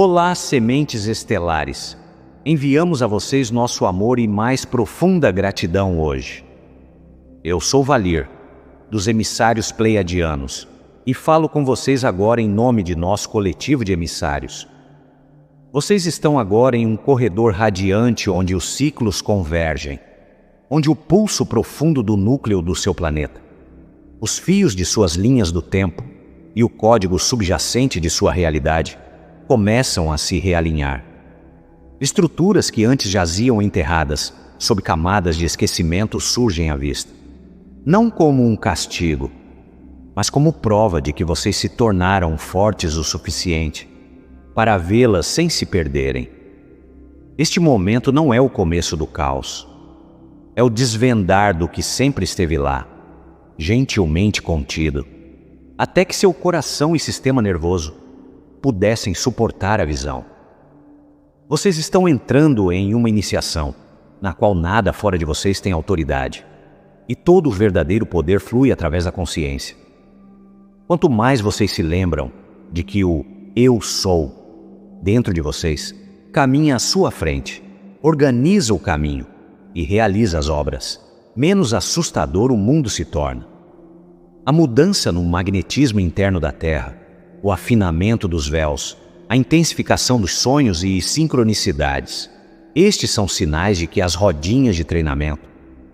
Olá, sementes estelares! Enviamos a vocês nosso amor e mais profunda gratidão hoje. Eu sou Valir, dos emissários pleiadianos, e falo com vocês agora em nome de nosso coletivo de emissários. Vocês estão agora em um corredor radiante onde os ciclos convergem, onde o pulso profundo do núcleo do seu planeta, os fios de suas linhas do tempo e o código subjacente de sua realidade começam a se realinhar. Estruturas que antes jaziam enterradas sob camadas de esquecimento surgem à vista. Não como um castigo, mas como prova de que vocês se tornaram fortes o suficiente para vê-las sem se perderem. Este momento não é o começo do caos. É o desvendar do que sempre esteve lá, gentilmente contido, até que seu coração e sistema nervoso pudessem suportar a visão. Vocês estão entrando em uma iniciação, na qual nada fora de vocês tem autoridade, e todo o verdadeiro poder flui através da consciência. Quanto mais vocês se lembram de que o Eu Sou, dentro de vocês, caminha à sua frente, organiza o caminho e realiza as obras, menos assustador o mundo se torna. A mudança no magnetismo interno da Terra, o afinamento dos véus, a intensificação dos sonhos e sincronicidades. Estes são sinais de que as rodinhas de treinamento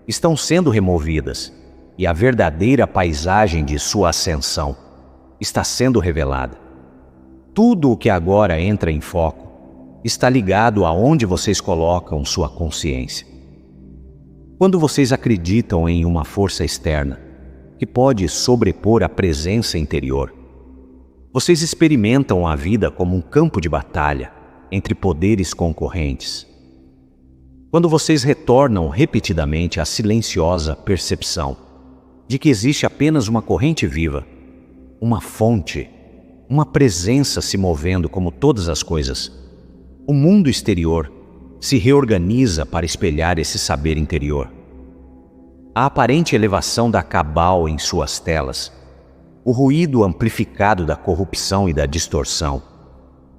estão sendo removidas e a verdadeira paisagem de sua ascensão está sendo revelada. Tudo o que agora entra em foco está ligado aonde vocês colocam sua consciência. Quando vocês acreditam em uma força externa que pode sobrepor a presença interior, vocês experimentam a vida como um campo de batalha entre poderes concorrentes. Quando vocês retornam repetidamente à silenciosa percepção de que existe apenas uma corrente viva, uma fonte, uma presença se movendo como todas as coisas, o mundo exterior se reorganiza para espelhar esse saber interior. A aparente elevação da cabal em suas telas, o ruído amplificado da corrupção e da distorção,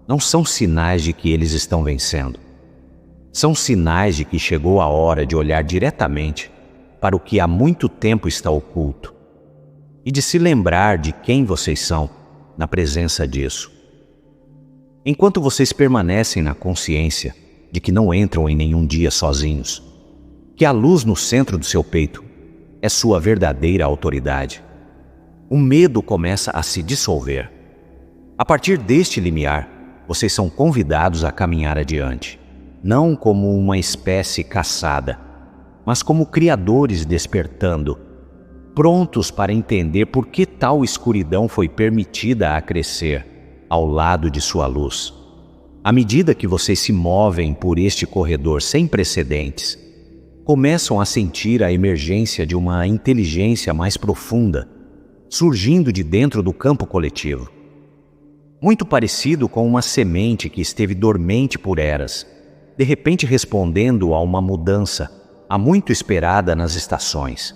não são sinais de que eles estão vencendo. São sinais de que chegou a hora de olhar diretamente para o que há muito tempo está oculto e de se lembrar de quem vocês são na presença disso. Enquanto vocês permanecem na consciência de que não entram em nenhum dia sozinhos, que a luz no centro do seu peito é sua verdadeira autoridade, o medo começa a se dissolver. A partir deste limiar, vocês são convidados a caminhar adiante, não como uma espécie caçada, mas como criadores despertando, prontos para entender por que tal escuridão foi permitida a crescer ao lado de sua luz. À medida que vocês se movem por este corredor sem precedentes, começam a sentir a emergência de uma inteligência mais profunda, surgindo de dentro do campo coletivo. Muito parecido com uma semente que esteve dormente por eras, de repente respondendo a uma mudança há muito esperada nas estações.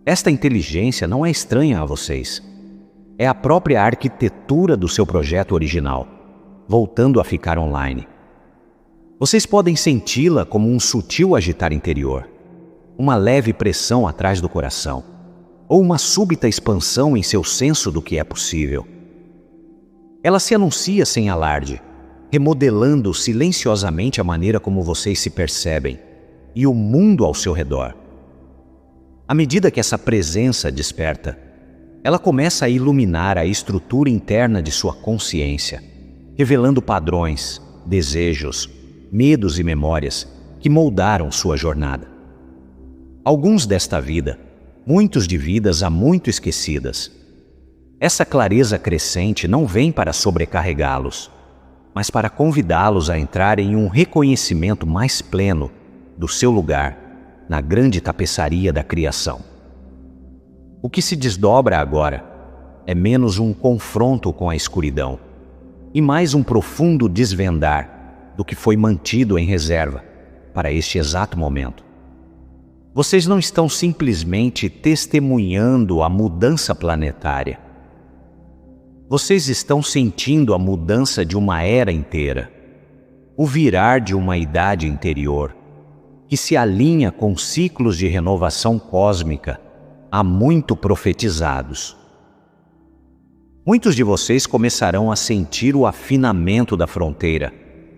Esta inteligência não é estranha a vocês. É a própria arquitetura do seu projeto original, voltando a ficar online. Vocês podem senti-la como um sutil agitar interior, uma leve pressão atrás do coração, ou uma súbita expansão em seu senso do que é possível. Ela se anuncia sem alarde, remodelando silenciosamente a maneira como vocês se percebem e o mundo ao seu redor. À medida que essa presença desperta, ela começa a iluminar a estrutura interna de sua consciência, revelando padrões, desejos, medos e memórias que moldaram sua jornada. Alguns desta vida, muitos de vidas há muito esquecidas. Essa clareza crescente não vem para sobrecarregá-los, mas para convidá-los a entrar em um reconhecimento mais pleno do seu lugar na grande tapeçaria da criação. O que se desdobra agora é menos um confronto com a escuridão e mais um profundo desvendar do que foi mantido em reserva para este exato momento. Vocês não estão simplesmente testemunhando a mudança planetária. Vocês estão sentindo a mudança de uma era inteira, o virar de uma idade interior, que se alinha com ciclos de renovação cósmica há muito profetizados. Muitos de vocês começarão a sentir o afinamento da fronteira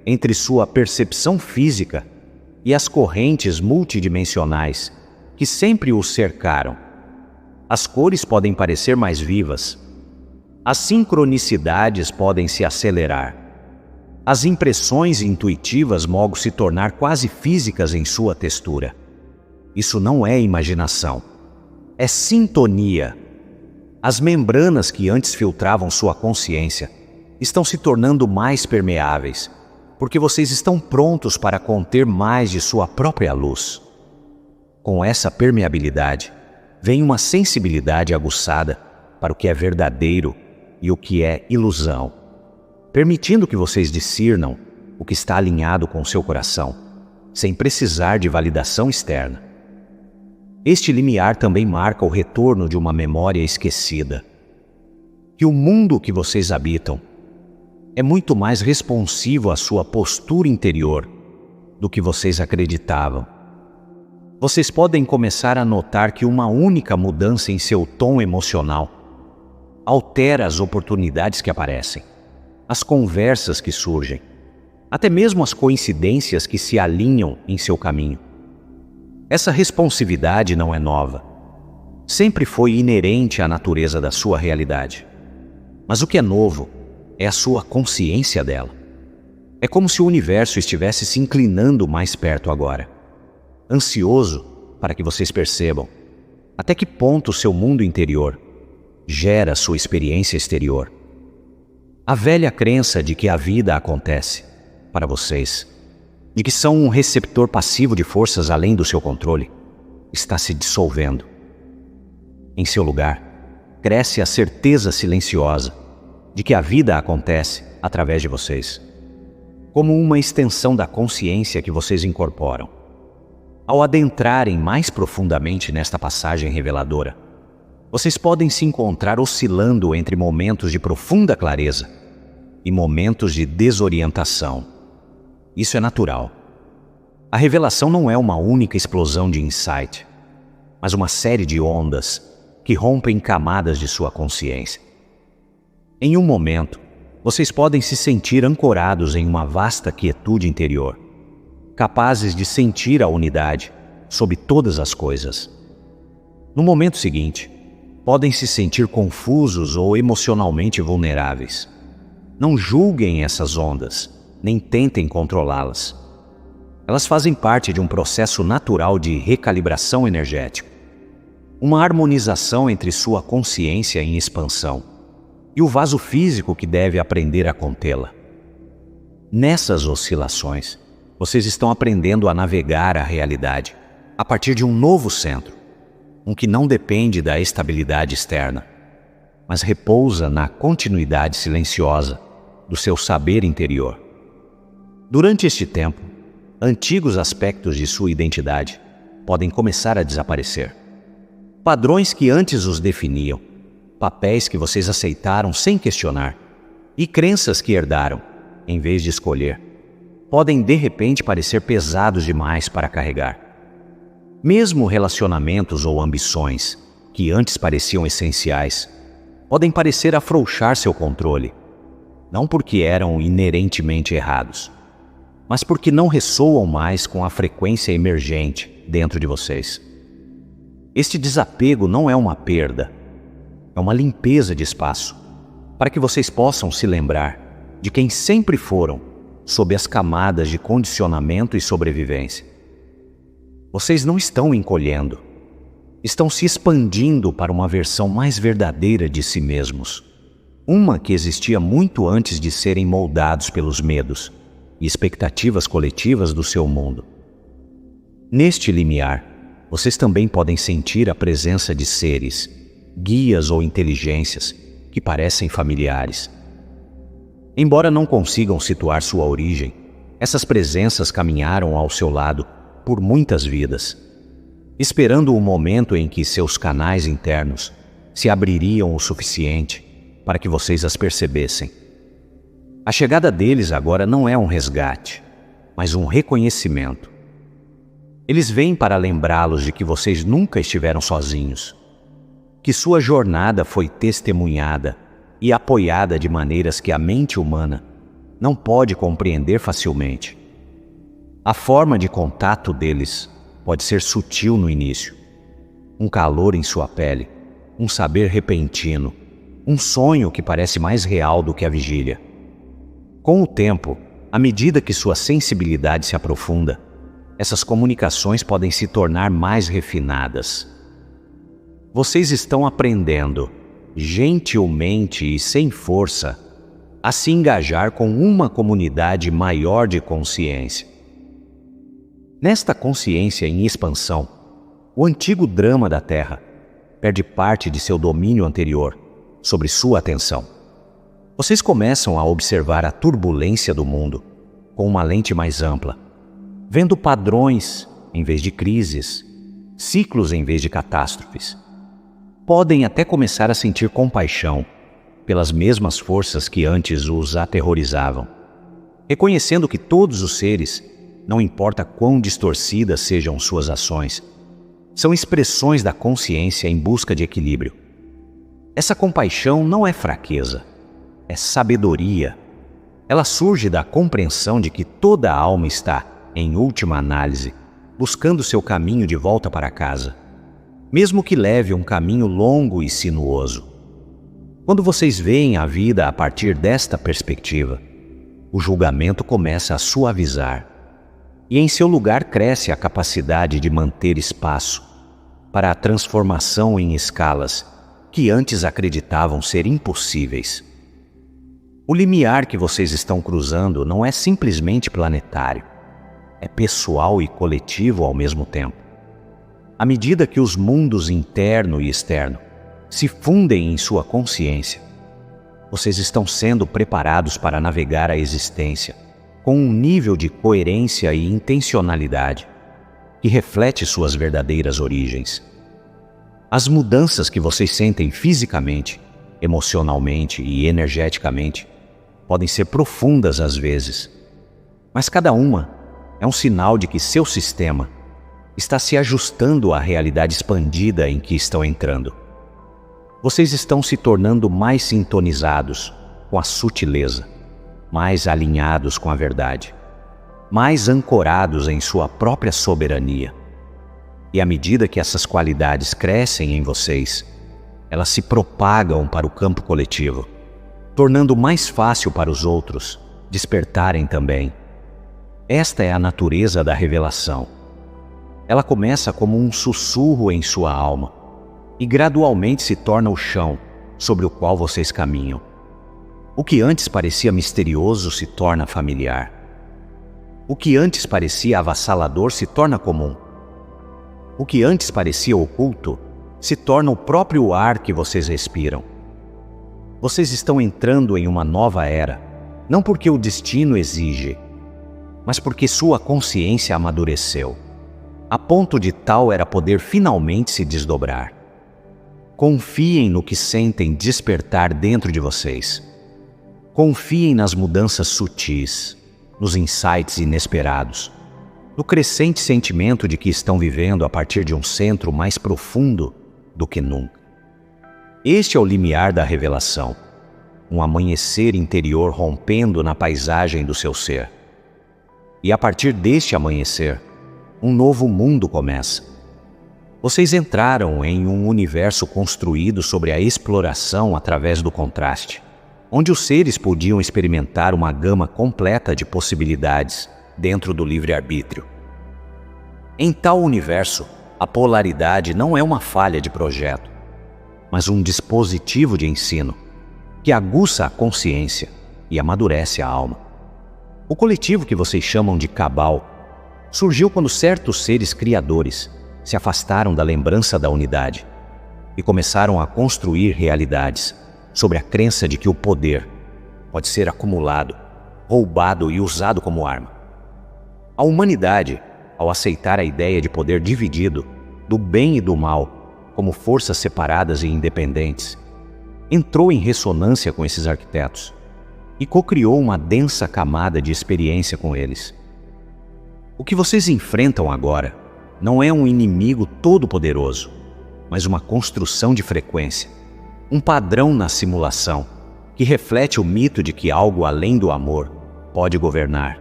entre sua percepção física e as correntes multidimensionais que sempre os cercaram. As cores podem parecer mais vivas, as sincronicidades podem se acelerar, as impressões intuitivas mogam se tornar quase físicas em sua textura. Isso não é imaginação, é sintonia. As membranas que antes filtravam sua consciência estão se tornando mais permeáveis, porque vocês estão prontos para conter mais de sua própria luz. Com essa permeabilidade, vem uma sensibilidade aguçada para o que é verdadeiro e o que é ilusão, permitindo que vocês discernam o que está alinhado com seu coração, sem precisar de validação externa. Este limiar também marca o retorno de uma memória esquecida, que o mundo que vocês habitam é muito mais responsivo à sua postura interior do que vocês acreditavam. Vocês podem começar a notar que uma única mudança em seu tom emocional altera as oportunidades que aparecem, as conversas que surgem, até mesmo as coincidências que se alinham em seu caminho. Essa responsividade não é nova. Sempre foi inerente à natureza da sua realidade. Mas o que é novo é a sua consciência dela. É como se o universo estivesse se inclinando mais perto agora, ansioso para que vocês percebam até que ponto seu mundo interior gera sua experiência exterior. A velha crença de que a vida acontece para vocês, de que são um receptor passivo de forças além do seu controle, está se dissolvendo. Em seu lugar, cresce a certeza silenciosa de que a vida acontece através de vocês, como uma extensão da consciência que vocês incorporam. Ao adentrarem mais profundamente nesta passagem reveladora, vocês podem se encontrar oscilando entre momentos de profunda clareza e momentos de desorientação. Isso é natural. A revelação não é uma única explosão de insight, mas uma série de ondas que rompem camadas de sua consciência. Em um momento, vocês podem se sentir ancorados em uma vasta quietude interior, capazes de sentir a unidade sobre todas as coisas. No momento seguinte, podem se sentir confusos ou emocionalmente vulneráveis. Não julguem essas ondas, nem tentem controlá-las. Elas fazem parte de um processo natural de recalibração energética, uma harmonização entre sua consciência em expansão e o vaso físico que deve aprender a contê-la. Nessas oscilações, vocês estão aprendendo a navegar a realidade a partir de um novo centro, um que não depende da estabilidade externa, mas repousa na continuidade silenciosa do seu saber interior. Durante este tempo, antigos aspectos de sua identidade podem começar a desaparecer. Padrões que antes os definiam, papéis que vocês aceitaram sem questionar e crenças que herdaram, em vez de escolher, podem de repente parecer pesados demais para carregar. Mesmo relacionamentos ou ambições, que antes pareciam essenciais, podem parecer afrouxar seu controle, não porque eram inerentemente errados, mas porque não ressoam mais com a frequência emergente dentro de vocês. Este desapego não é uma perda, é uma limpeza de espaço, para que vocês possam se lembrar de quem sempre foram sob as camadas de condicionamento e sobrevivência. Vocês não estão encolhendo, estão se expandindo para uma versão mais verdadeira de si mesmos, uma que existia muito antes de serem moldados pelos medos e expectativas coletivas do seu mundo. Neste limiar, vocês também podem sentir a presença de seres, guias ou inteligências que parecem familiares. Embora não consigam situar sua origem, essas presenças caminharam ao seu lado por muitas vidas, esperando o momento em que seus canais internos se abririam o suficiente para que vocês as percebessem. A chegada deles agora não é um resgate, mas um reconhecimento. Eles vêm para lembrá-los de que vocês nunca estiveram sozinhos, que sua jornada foi testemunhada e apoiada de maneiras que a mente humana não pode compreender facilmente. A forma de contato deles pode ser sutil no início, um calor em sua pele, um saber repentino, um sonho que parece mais real do que a vigília. Com o tempo, à medida que sua sensibilidade se aprofunda, essas comunicações podem se tornar mais refinadas. Vocês estão aprendendo, gentilmente e sem força, a se engajar com uma comunidade maior de consciência. Nesta consciência em expansão, o antigo drama da Terra perde parte de seu domínio anterior sobre sua atenção. Vocês começam a observar a turbulência do mundo com uma lente mais ampla, vendo padrões em vez de crises, ciclos em vez de catástrofes. Podem até começar a sentir compaixão pelas mesmas forças que antes os aterrorizavam, reconhecendo que todos os seres, não importa quão distorcidas sejam suas ações, são expressões da consciência em busca de equilíbrio. Essa compaixão não é fraqueza, é sabedoria. Ela surge da compreensão de que toda a alma está, em última análise, buscando seu caminho de volta para casa, mesmo que leve um caminho longo e sinuoso. Quando vocês veem a vida a partir desta perspectiva, o julgamento começa a suavizar, e em seu lugar cresce a capacidade de manter espaço para a transformação em escalas que antes acreditavam ser impossíveis. O limiar que vocês estão cruzando não é simplesmente planetário, é pessoal e coletivo ao mesmo tempo. À medida que os mundos interno e externo se fundem em sua consciência, vocês estão sendo preparados para navegar a existência com um nível de coerência e intencionalidade que reflete suas verdadeiras origens. As mudanças que vocês sentem fisicamente, emocionalmente e energeticamente podem ser profundas às vezes, mas cada uma é um sinal de que seu sistema está se ajustando à realidade expandida em que estão entrando. Vocês estão se tornando mais sintonizados com a sutileza, mais alinhados com a verdade, mais ancorados em sua própria soberania. E à medida que essas qualidades crescem em vocês, elas se propagam para o campo coletivo, tornando mais fácil para os outros despertarem também. Esta é a natureza da revelação. Ela começa como um sussurro em sua alma e gradualmente se torna o chão sobre o qual vocês caminham. O que antes parecia misterioso se torna familiar. O que antes parecia avassalador se torna comum. O que antes parecia oculto se torna o próprio ar que vocês respiram. Vocês estão entrando em uma nova era, não porque o destino exige, mas porque sua consciência amadureceu, a ponto de tal era poder finalmente se desdobrar. Confiem no que sentem despertar dentro de vocês. Confiem nas mudanças sutis, nos insights inesperados, no crescente sentimento de que estão vivendo a partir de um centro mais profundo do que nunca. Este é o limiar da revelação, um amanhecer interior rompendo na paisagem do seu ser. E a partir deste amanhecer, um novo mundo começa. Vocês entraram em um universo construído sobre a exploração através do contraste, onde os seres podiam experimentar uma gama completa de possibilidades dentro do livre-arbítrio. Em tal universo, a polaridade não é uma falha de projeto, mas um dispositivo de ensino que aguça a consciência e amadurece a alma. O coletivo que vocês chamam de Cabal surgiu quando certos seres criadores se afastaram da lembrança da unidade e começaram a construir realidades sobre a crença de que o poder pode ser acumulado, roubado e usado como arma. A humanidade, ao aceitar a ideia de poder dividido, do bem e do mal, como forças separadas e independentes, entrou em ressonância com esses arquitetos e cocriou uma densa camada de experiência com eles. O que vocês enfrentam agora não é um inimigo todo-poderoso, mas uma construção de frequência, um padrão na simulação que reflete o mito de que algo além do amor pode governar.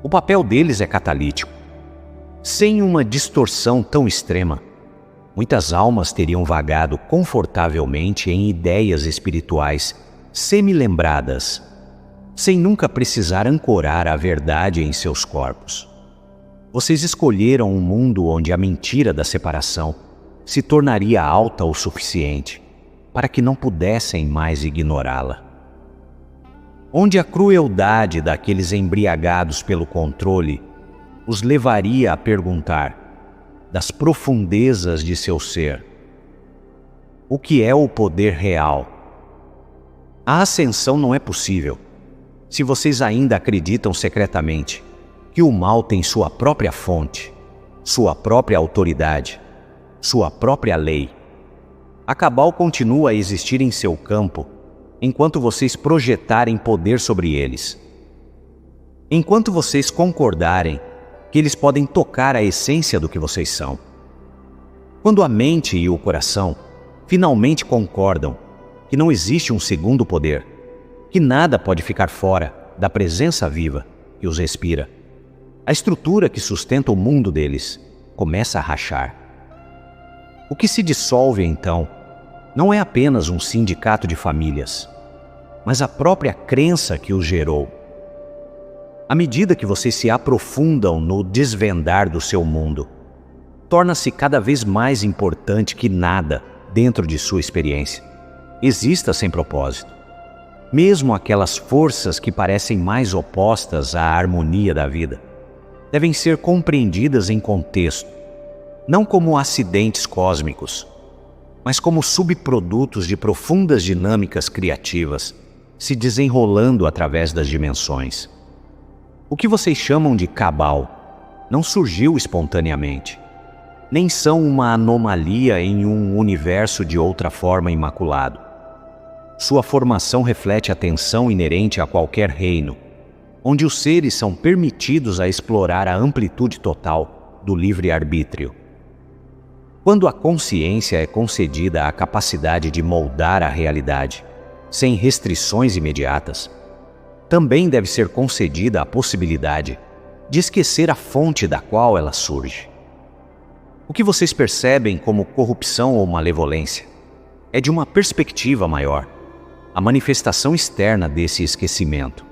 O papel deles é catalítico. Sem uma distorção tão extrema, muitas almas teriam vagado confortavelmente em ideias espirituais semi-lembradas, sem nunca precisar ancorar a verdade em seus corpos. Vocês escolheram um mundo onde a mentira da separação se tornaria alta o suficiente para que não pudessem mais ignorá-la. Onde a crueldade daqueles embriagados pelo controle os levaria a perguntar, das profundezas de seu ser, o que é o poder real? A ascensão não é possível se vocês ainda acreditam secretamente que o mal tem sua própria fonte, sua própria autoridade, sua própria lei. A Cabal continua a existir em seu campo enquanto vocês projetarem poder sobre eles. Enquanto vocês concordarem que eles podem tocar a essência do que vocês são. Quando a mente e o coração finalmente concordam que não existe um segundo poder, que nada pode ficar fora da presença viva que os respira, a estrutura que sustenta o mundo deles começa a rachar. O que se dissolve, então, não é apenas um sindicato de famílias, mas a própria crença que os gerou. À medida que vocês se aprofundam no desvendar do seu mundo, torna-se cada vez mais importante que nada, dentro de sua experiência, exista sem propósito. Mesmo aquelas forças que parecem mais opostas à harmonia da vida, devem ser compreendidas em contexto, não como acidentes cósmicos, mas como subprodutos de profundas dinâmicas criativas se desenrolando através das dimensões. O que vocês chamam de Cabal não surgiu espontaneamente, nem são uma anomalia em um universo de outra forma imaculado. Sua formação reflete a tensão inerente a qualquer reino, onde os seres são permitidos a explorar a amplitude total do livre-arbítrio. Quando a consciência é concedida a capacidade de moldar a realidade, sem restrições imediatas, também deve ser concedida a possibilidade de esquecer a fonte da qual ela surge. O que vocês percebem como corrupção ou malevolência é de uma perspectiva maior, a manifestação externa desse esquecimento.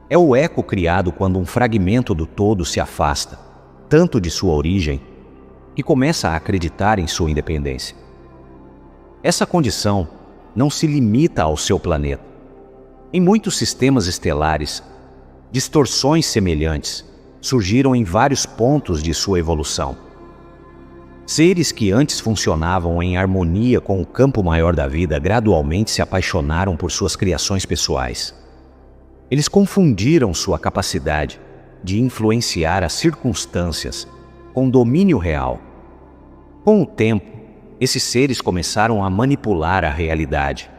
É o eco criado quando um fragmento do todo se afasta, tanto de sua origem, que começa a acreditar em sua independência. Essa condição não se limita ao seu planeta. Em muitos sistemas estelares, distorções semelhantes surgiram em vários pontos de sua evolução. Seres que antes funcionavam em harmonia com o campo maior da vida gradualmente se apaixonaram por suas criações pessoais. Eles confundiram sua capacidade de influenciar as circunstâncias com domínio real. Com o tempo, esses seres começaram a manipular a realidade,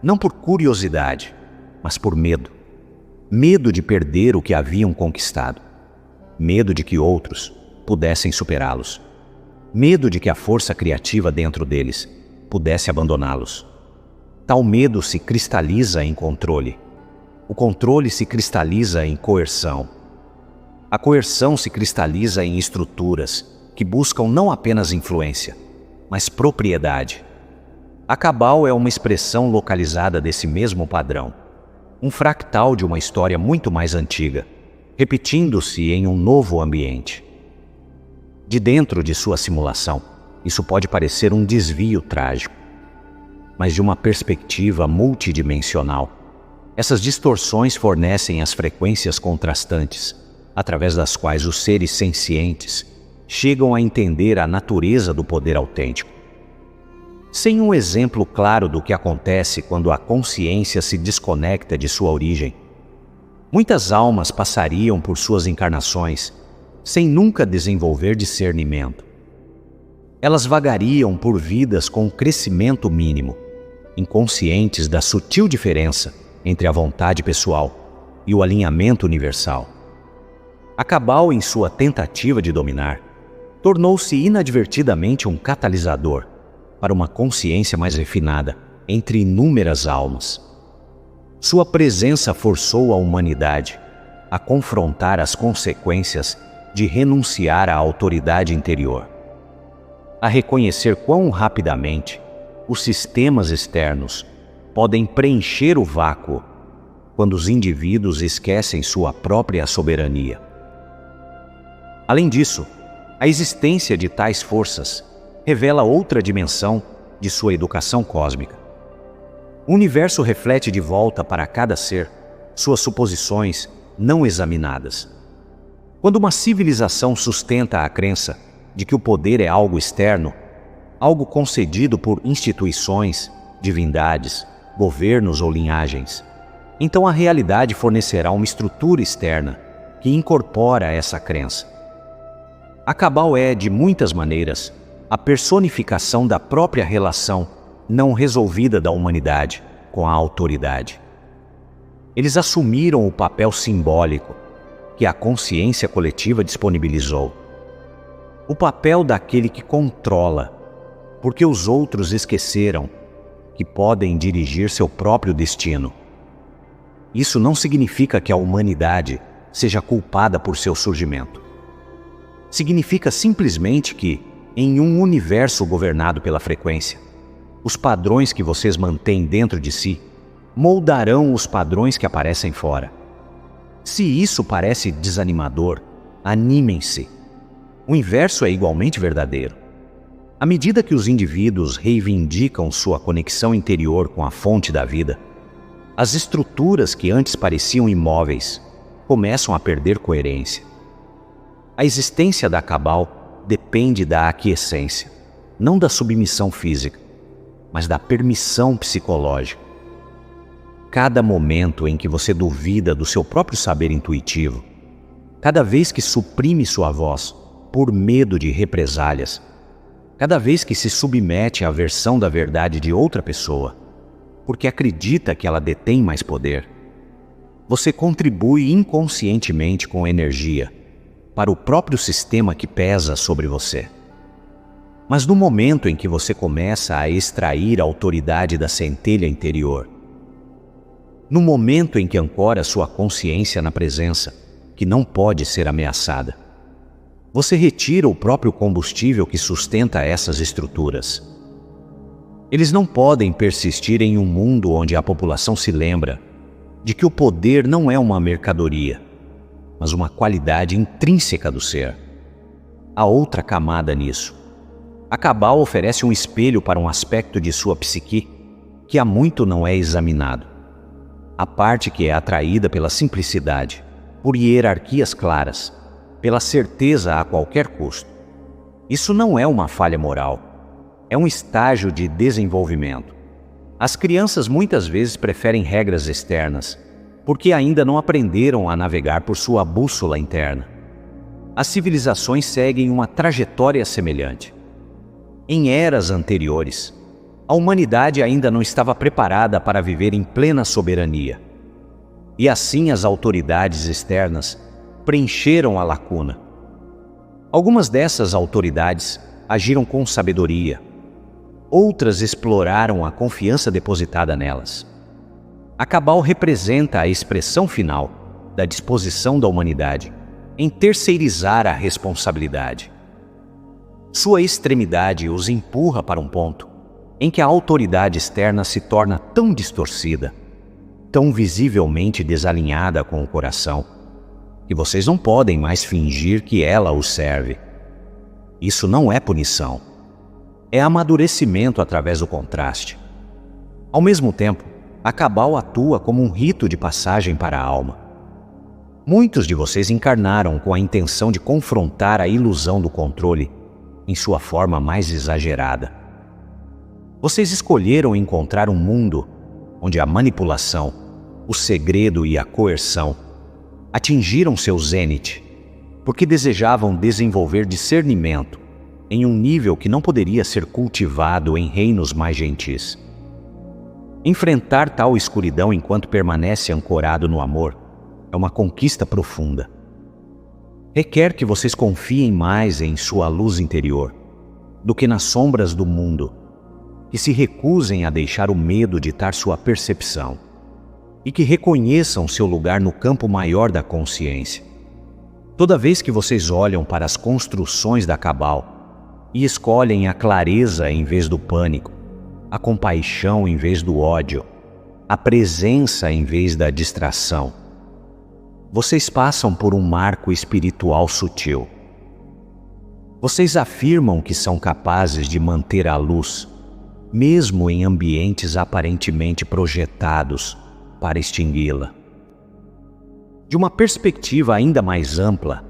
não por curiosidade, mas por medo. Medo de perder o que haviam conquistado. Medo de que outros pudessem superá-los. Medo de que a força criativa dentro deles pudesse abandoná-los. Tal medo se cristaliza em controle. O controle se cristaliza em coerção. A coerção se cristaliza em estruturas que buscam não apenas influência, mas propriedade. A Cabal é uma expressão localizada desse mesmo padrão, um fractal de uma história muito mais antiga, repetindo-se em um novo ambiente. De dentro de sua simulação, isso pode parecer um desvio trágico, mas de uma perspectiva multidimensional, essas distorções fornecem as frequências contrastantes, através das quais os seres sencientes chegam a entender a natureza do poder autêntico. Sem um exemplo claro do que acontece quando a consciência se desconecta de sua origem, muitas almas passariam por suas encarnações sem nunca desenvolver discernimento. Elas vagariam por vidas com crescimento mínimo, inconscientes da sutil diferença entre a vontade pessoal e o alinhamento universal. A Cabal, em sua tentativa de dominar, tornou-se inadvertidamente um catalisador para uma consciência mais refinada entre inúmeras almas. Sua presença forçou a humanidade a confrontar as consequências de renunciar à autoridade interior, a reconhecer quão rapidamente os sistemas externos podem preencher o vácuo quando os indivíduos esquecem sua própria soberania. Além disso, a existência de tais forças revela outra dimensão de sua educação cósmica. O universo reflete de volta para cada ser suas suposições não examinadas. Quando uma civilização sustenta a crença de que o poder é algo externo, algo concedido por instituições, divindades, governos ou linhagens, então a realidade fornecerá uma estrutura externa que incorpora essa crença. A Cabal é, de muitas maneiras, a personificação da própria relação não resolvida da humanidade com a autoridade. Eles assumiram o papel simbólico que a consciência coletiva disponibilizou. O papel daquele que controla, porque os outros esqueceram que podem dirigir seu próprio destino. Isso não significa que a humanidade seja culpada por seu surgimento. Significa simplesmente que, em um universo governado pela frequência, os padrões que vocês mantêm dentro de si moldarão os padrões que aparecem fora. Se isso parece desanimador, animem-se. O inverso é igualmente verdadeiro. À medida que os indivíduos reivindicam sua conexão interior com a fonte da vida, as estruturas que antes pareciam imóveis começam a perder coerência. A existência da Cabal depende da aquiescência, não da submissão física, mas da permissão psicológica. Cada momento em que você duvida do seu próprio saber intuitivo, cada vez que suprime sua voz por medo de represálias, cada vez que se submete à versão da verdade de outra pessoa, porque acredita que ela detém mais poder, você contribui inconscientemente com energia para o próprio sistema que pesa sobre você. Mas no momento em que você começa a extrair a autoridade da centelha interior, no momento em que ancora sua consciência na presença, que não pode ser ameaçada, você retira o próprio combustível que sustenta essas estruturas. Eles não podem persistir em um mundo onde a população se lembra de que o poder não é uma mercadoria, mas uma qualidade intrínseca do ser. Há outra camada nisso. A Cabal oferece um espelho para um aspecto de sua psique que há muito não é examinado. A parte que é atraída pela simplicidade, por hierarquias claras, pela certeza a qualquer custo. Isso não é uma falha moral, é um estágio de desenvolvimento. As crianças muitas vezes preferem regras externas, porque ainda não aprenderam a navegar por sua bússola interna. As civilizações seguem uma trajetória semelhante. Em eras anteriores, a humanidade ainda não estava preparada para viver em plena soberania. E assim as autoridades externas preencheram a lacuna. Algumas dessas autoridades agiram com sabedoria. Outras exploraram a confiança depositada nelas. A Cabal representa a expressão final da disposição da humanidade em terceirizar a responsabilidade. Sua extremidade os empurra para um ponto em que a autoridade externa se torna tão distorcida, tão visivelmente desalinhada com o coração, que vocês não podem mais fingir que ela os serve. Isso não é punição. É amadurecimento através do contraste. Ao mesmo tempo, a Cabal atua como um rito de passagem para a alma. Muitos de vocês encarnaram com a intenção de confrontar a ilusão do controle em sua forma mais exagerada. Vocês escolheram encontrar um mundo onde a manipulação, o segredo e a coerção atingiram seu zênite, porque desejavam desenvolver discernimento em um nível que não poderia ser cultivado em reinos mais gentis. Enfrentar tal escuridão enquanto permanece ancorado no amor é uma conquista profunda. Requer que vocês confiem mais em sua luz interior do que nas sombras do mundo, que se recusem a deixar o medo ditar sua percepção e que reconheçam seu lugar no campo maior da consciência. Toda vez que vocês olham para as construções da Cabal e escolhem a clareza em vez do pânico, a compaixão em vez do ódio, a presença em vez da distração, vocês passam por um marco espiritual sutil. Vocês afirmam que são capazes de manter a luz, mesmo em ambientes aparentemente projetados para extingui-la. De uma perspectiva ainda mais ampla,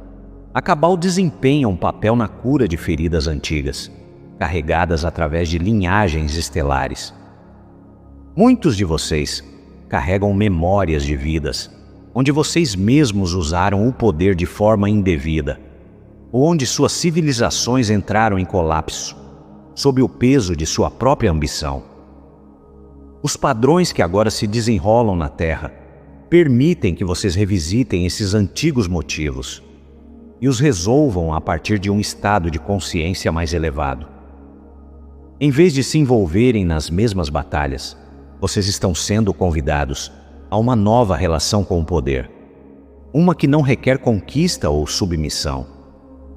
a Cabal desempenha um papel na cura de feridas antigas, carregadas através de linhagens estelares. Muitos de vocês carregam memórias de vidas onde vocês mesmos usaram o poder de forma indevida, ou onde suas civilizações entraram em colapso, sob o peso de sua própria ambição. Os padrões que agora se desenrolam na Terra permitem que vocês revisitem esses antigos motivos e os resolvam a partir de um estado de consciência mais elevado. Em vez de se envolverem nas mesmas batalhas, vocês estão sendo convidados a uma nova relação com o poder. Uma que não requer conquista ou submissão,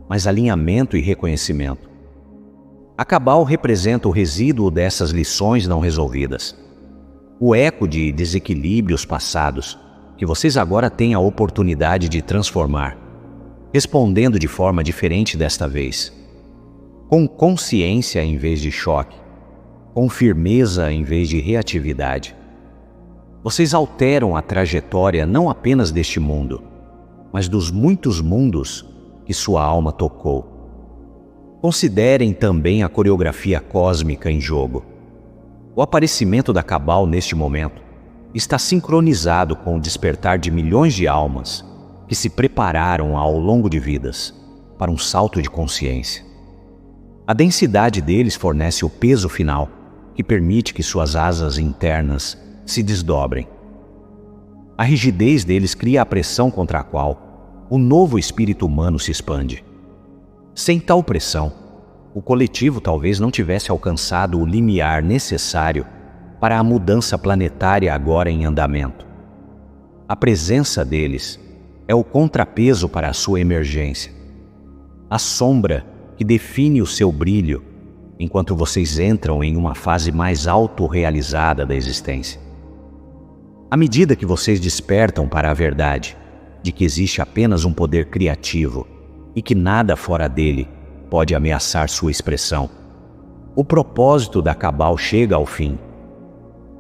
mas alinhamento e reconhecimento. A Cabal representa o resíduo dessas lições não resolvidas, o eco de desequilíbrios passados que vocês agora têm a oportunidade de transformar, respondendo de forma diferente desta vez, com consciência em vez de choque, com firmeza em vez de reatividade. Vocês alteram a trajetória não apenas deste mundo, mas dos muitos mundos que sua alma tocou. Considerem também a coreografia cósmica em jogo. O aparecimento da Cabal neste momento está sincronizado com o despertar de milhões de almas que se prepararam ao longo de vidas para um salto de consciência. A densidade deles fornece o peso final que permite que suas asas internas se desdobrem. A rigidez deles cria a pressão contra a qual o novo espírito humano se expande. Sem tal pressão, o coletivo talvez não tivesse alcançado o limiar necessário para a mudança planetária agora em andamento. A presença deles é o contrapeso para a sua emergência, a sombra que define o seu brilho enquanto vocês entram em uma fase mais autorrealizada da existência. À medida que vocês despertam para a verdade de que existe apenas um poder criativo e que nada fora dele pode ameaçar sua expressão, o propósito da Cabal chega ao fim.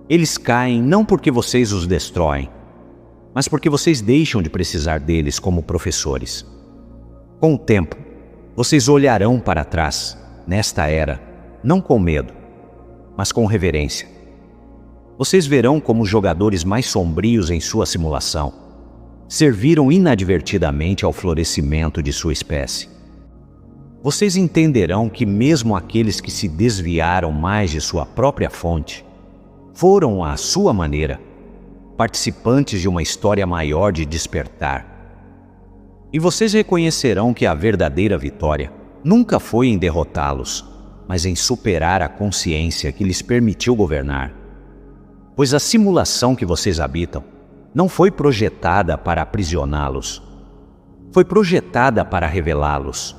Eles caem não porque vocês os destroem, mas porque vocês deixam de precisar deles como professores. Com o tempo, vocês olharão para trás, nesta era, não com medo, mas com reverência. Vocês verão como os jogadores mais sombrios em sua simulação serviram inadvertidamente ao florescimento de sua espécie. Vocês entenderão que mesmo aqueles que se desviaram mais de sua própria fonte foram, à sua maneira, participantes de uma história maior de despertar. E vocês reconhecerão que a verdadeira vitória nunca foi em derrotá-los, mas em superar a consciência que lhes permitiu governar. Pois a simulação que vocês habitam não foi projetada para aprisioná-los. Foi projetada para revelá-los,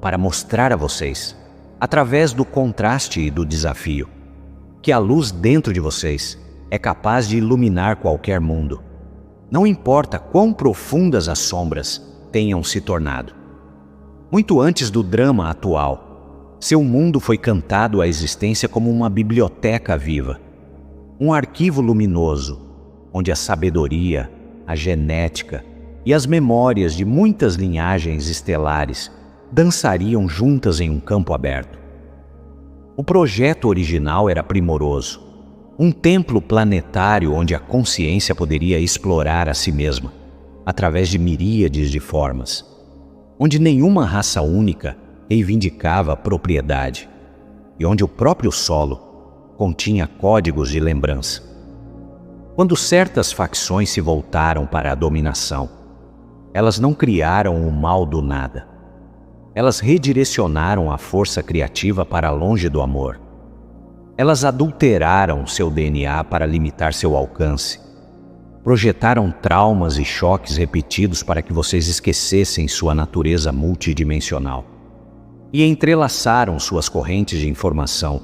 para mostrar a vocês, através do contraste e do desafio, que a luz dentro de vocês é capaz de iluminar qualquer mundo. Não importa quão profundas as sombras tenham se tornado. Muito antes do drama atual, seu mundo foi cantado à existência como uma biblioteca viva, um arquivo luminoso, onde a sabedoria, a genética e as memórias de muitas linhagens estelares dançariam juntas em um campo aberto. O projeto original era primoroso, um templo planetário onde a consciência poderia explorar a si mesma, através de miríades de formas, onde nenhuma raça única reivindicava propriedade, e onde o próprio solo continha códigos de lembrança. Quando certas facções se voltaram para a dominação, elas não criaram o mal do nada. Elas redirecionaram a força criativa para longe do amor. Elas adulteraram seu DNA para limitar seu alcance. Projetaram traumas e choques repetidos para que vocês esquecessem sua natureza multidimensional. E entrelaçaram suas correntes de informação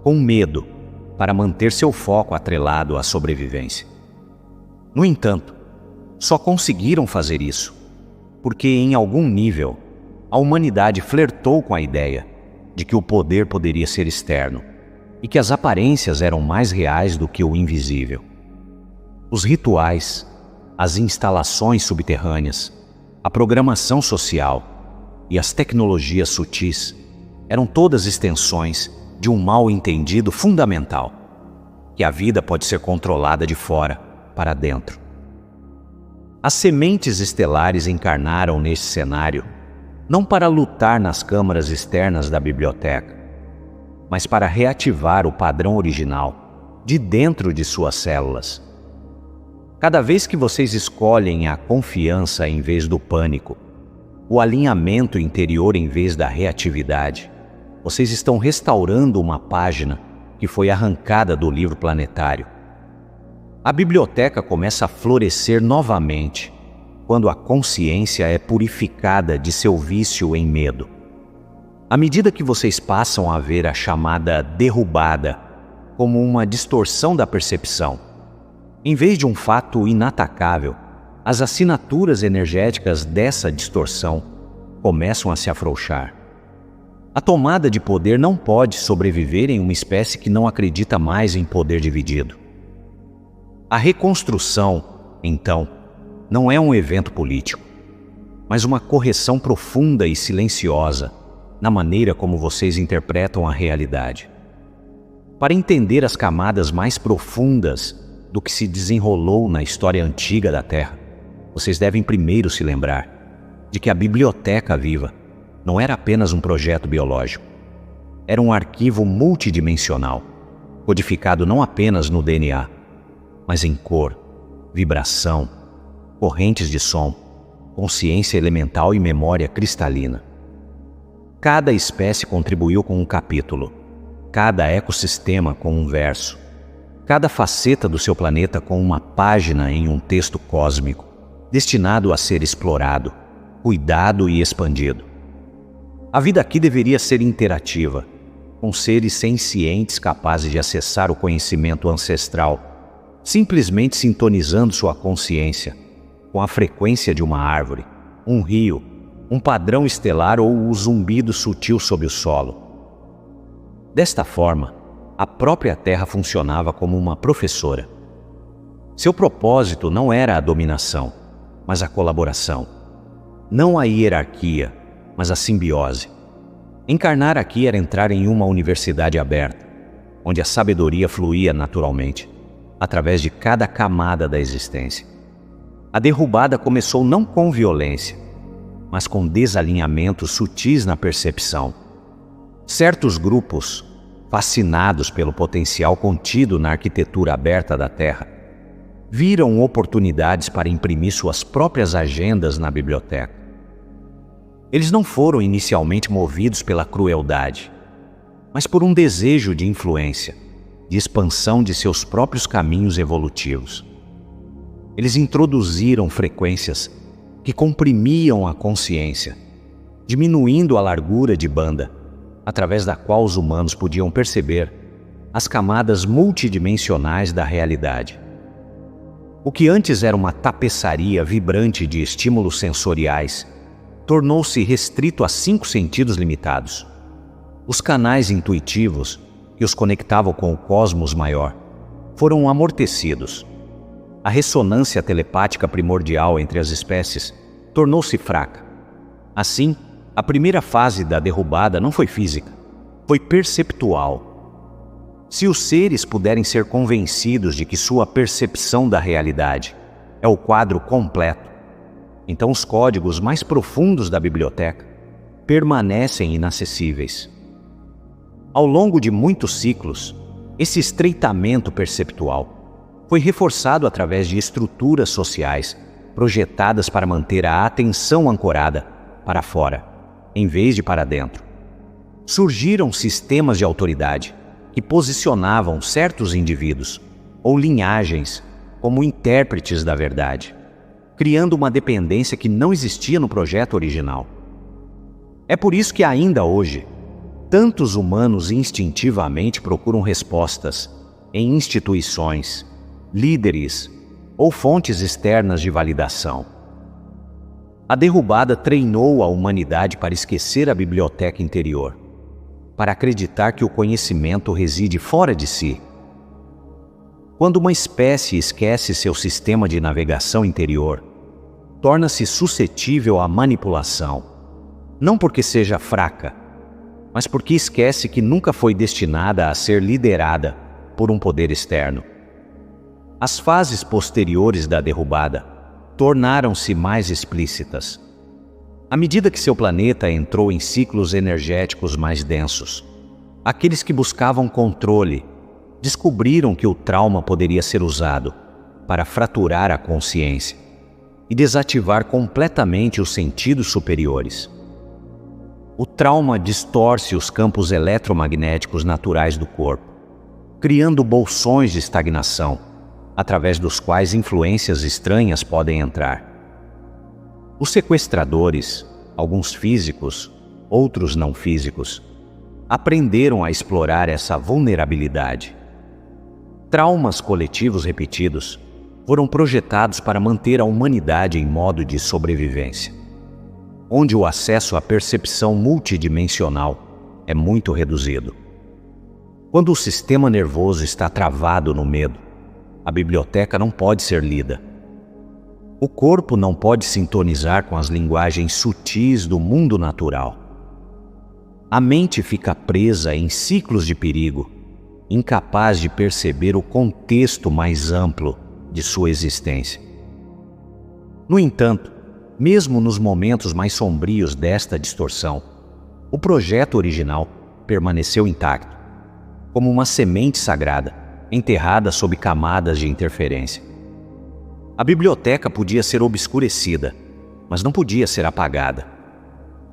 com medo para manter seu foco atrelado à sobrevivência. No entanto, só conseguiram fazer isso porque, em algum nível, a humanidade flertou com a ideia de que o poder poderia ser externo e que as aparências eram mais reais do que o invisível. Os rituais, as instalações subterrâneas, a programação social e as tecnologias sutis eram todas extensões de um mal-entendido fundamental, que a vida pode ser controlada de fora para dentro. As sementes estelares encarnaram neste cenário não para lutar nas câmaras externas da biblioteca, mas para reativar o padrão original de dentro de suas células. Cada vez que vocês escolhem a confiança em vez do pânico, o alinhamento interior em vez da reatividade, vocês estão restaurando uma página que foi arrancada do livro planetário. A biblioteca começa a florescer novamente quando a consciência é purificada de seu vício em medo. À medida que vocês passam a ver a chamada derrubada como uma distorção da percepção, em vez de um fato inatacável, as assinaturas energéticas dessa distorção começam a se afrouxar. A tomada de poder não pode sobreviver em uma espécie que não acredita mais em poder dividido. A reconstrução, então, não é um evento político, mas uma correção profunda e silenciosa na maneira como vocês interpretam a realidade. Para entender as camadas mais profundas do que se desenrolou na história antiga da Terra, vocês devem primeiro se lembrar de que a biblioteca viva não era apenas um projeto biológico. Era um arquivo multidimensional, codificado não apenas no DNA, mas em cor, vibração, correntes de som, consciência elemental e memória cristalina. Cada espécie contribuiu com um capítulo, cada ecossistema com um verso, cada faceta do seu planeta com uma página em um texto cósmico, destinado a ser explorado, cuidado e expandido. A vida aqui deveria ser interativa, com seres sencientes capazes de acessar o conhecimento ancestral, simplesmente sintonizando sua consciência com a frequência de uma árvore, um rio, um padrão estelar ou o zumbido sutil sob o solo. Desta forma, a própria Terra funcionava como uma professora. Seu propósito não era a dominação, mas a colaboração. Não a hierarquia, mas a simbiose. Encarnar aqui era entrar em uma universidade aberta, onde a sabedoria fluía naturalmente, através de cada camada da existência. A derrubada começou não com violência, mas com desalinhamentos sutis na percepção. Certos grupos, fascinados pelo potencial contido na arquitetura aberta da Terra, viram oportunidades para imprimir suas próprias agendas na biblioteca. Eles não foram inicialmente movidos pela crueldade, mas por um desejo de influência, de expansão de seus próprios caminhos evolutivos. Eles introduziram frequências que comprimiam a consciência, diminuindo a largura de banda, através da qual os humanos podiam perceber as camadas multidimensionais da realidade. O que antes era uma tapeçaria vibrante de estímulos sensoriais, tornou-se restrito a 5 sentidos limitados. Os canais intuitivos que os conectavam com o cosmos maior foram amortecidos. A ressonância telepática primordial entre as espécies tornou-se fraca. Assim, a primeira fase da derrubada não foi física, foi perceptual. Se os seres puderem ser convencidos de que sua percepção da realidade é o quadro completo, então os códigos mais profundos da biblioteca permanecem inacessíveis. Ao longo de muitos ciclos, esse estreitamento perceptual foi reforçado através de estruturas sociais projetadas para manter a atenção ancorada para fora, em vez de para dentro. Surgiram sistemas de autoridade que posicionavam certos indivíduos ou linhagens como intérpretes da verdade, criando uma dependência que não existia no projeto original. É por isso que ainda hoje, tantos humanos instintivamente procuram respostas em instituições, líderes ou fontes externas de validação. A derrubada treinou a humanidade para esquecer a biblioteca interior, para acreditar que o conhecimento reside fora de si. Quando uma espécie esquece seu sistema de navegação interior, torna-se suscetível à manipulação, não porque seja fraca, mas porque esquece que nunca foi destinada a ser liderada por um poder externo. As fases posteriores da derrubada tornaram-se mais explícitas. À medida que seu planeta entrou em ciclos energéticos mais densos, aqueles que buscavam controle descobriram que o trauma poderia ser usado para fraturar a consciência e desativar completamente os sentidos superiores. O trauma distorce os campos eletromagnéticos naturais do corpo, criando bolsões de estagnação, através dos quais influências estranhas podem entrar. Os sequestradores, alguns físicos, outros não físicos, aprenderam a explorar essa vulnerabilidade. Traumas coletivos repetidos foram projetados para manter a humanidade em modo de sobrevivência, onde o acesso à percepção multidimensional é muito reduzido. Quando o sistema nervoso está travado no medo, a biblioteca não pode ser lida. O corpo não pode sintonizar com as linguagens sutis do mundo natural. A mente fica presa em ciclos de perigo, incapaz de perceber o contexto mais amplo de sua existência. No entanto, mesmo nos momentos mais sombrios desta distorção, o projeto original permaneceu intacto, como uma semente sagrada, enterrada sob camadas de interferência. A biblioteca podia ser obscurecida, mas não podia ser apagada.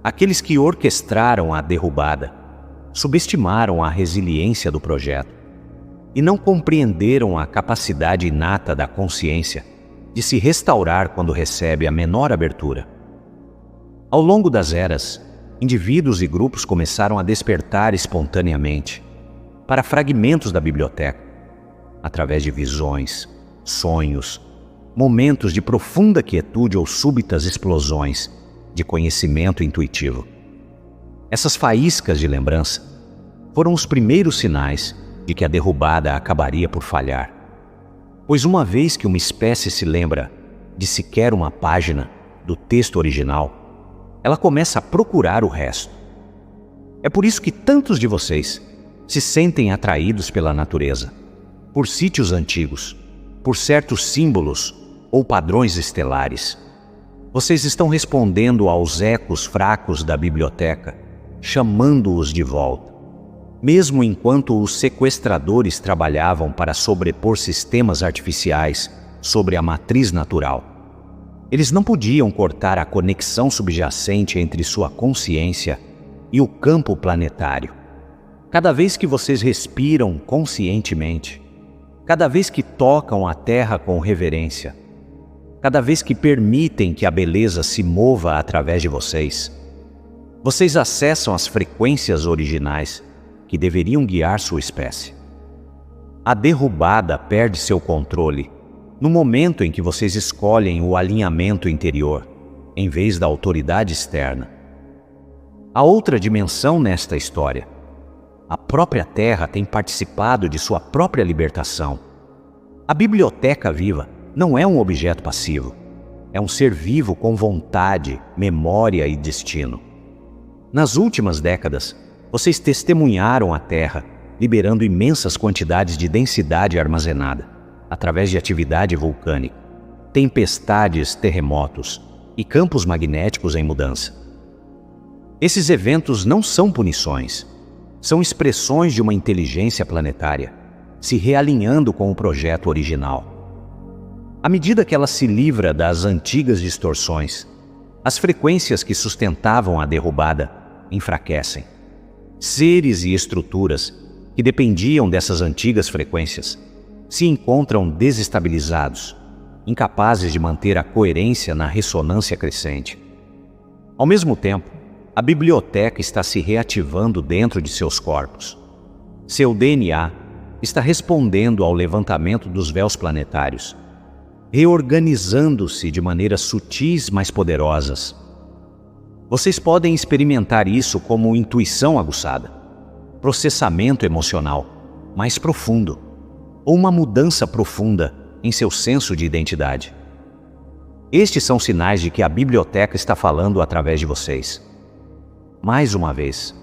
Aqueles que orquestraram a derrubada subestimaram a resiliência do projeto e não compreenderam a capacidade inata da consciência de se restaurar quando recebe a menor abertura. Ao longo das eras, indivíduos e grupos começaram a despertar espontaneamente para fragmentos da biblioteca, através de visões, sonhos, momentos de profunda quietude ou súbitas explosões de conhecimento intuitivo. Essas faíscas de lembrança foram os primeiros sinais de que a derrubada acabaria por falhar. Pois uma vez que uma espécie se lembra de sequer uma página do texto original, ela começa a procurar o resto. É por isso que tantos de vocês se sentem atraídos pela natureza, por sítios antigos, por certos símbolos ou padrões estelares. Vocês estão respondendo aos ecos fracos da biblioteca, chamando-os de volta. Mesmo enquanto os sequestradores trabalhavam para sobrepor sistemas artificiais sobre a matriz natural, eles não podiam cortar a conexão subjacente entre sua consciência e o campo planetário. Cada vez que vocês respiram conscientemente, cada vez que tocam a terra com reverência, cada vez que permitem que a beleza se mova através de vocês, vocês acessam as frequências originais que deveriam guiar sua espécie. A derrubada perde seu controle no momento em que vocês escolhem o alinhamento interior, em vez da autoridade externa. Há outra dimensão nesta história. A própria Terra tem participado de sua própria libertação. A biblioteca viva não é um objeto passivo. É um ser vivo com vontade, memória e destino. Nas últimas décadas, vocês testemunharam a Terra, liberando imensas quantidades de densidade armazenada, através de atividade vulcânica, tempestades, terremotos e campos magnéticos em mudança. Esses eventos não são punições, são expressões de uma inteligência planetária se realinhando com o projeto original. À medida que ela se livra das antigas distorções, as frequências que sustentavam a derrubada enfraquecem. Seres e estruturas que dependiam dessas antigas frequências se encontram desestabilizados, incapazes de manter a coerência na ressonância crescente. Ao mesmo tempo, a biblioteca está se reativando dentro de seus corpos. Seu DNA está respondendo ao levantamento dos véus planetários, reorganizando-se de maneiras sutis, mas poderosas. Vocês podem experimentar isso como intuição aguçada, processamento emocional mais profundo, ou uma mudança profunda em seu senso de identidade. Estes são sinais de que a biblioteca está falando através de vocês. Mais uma vez,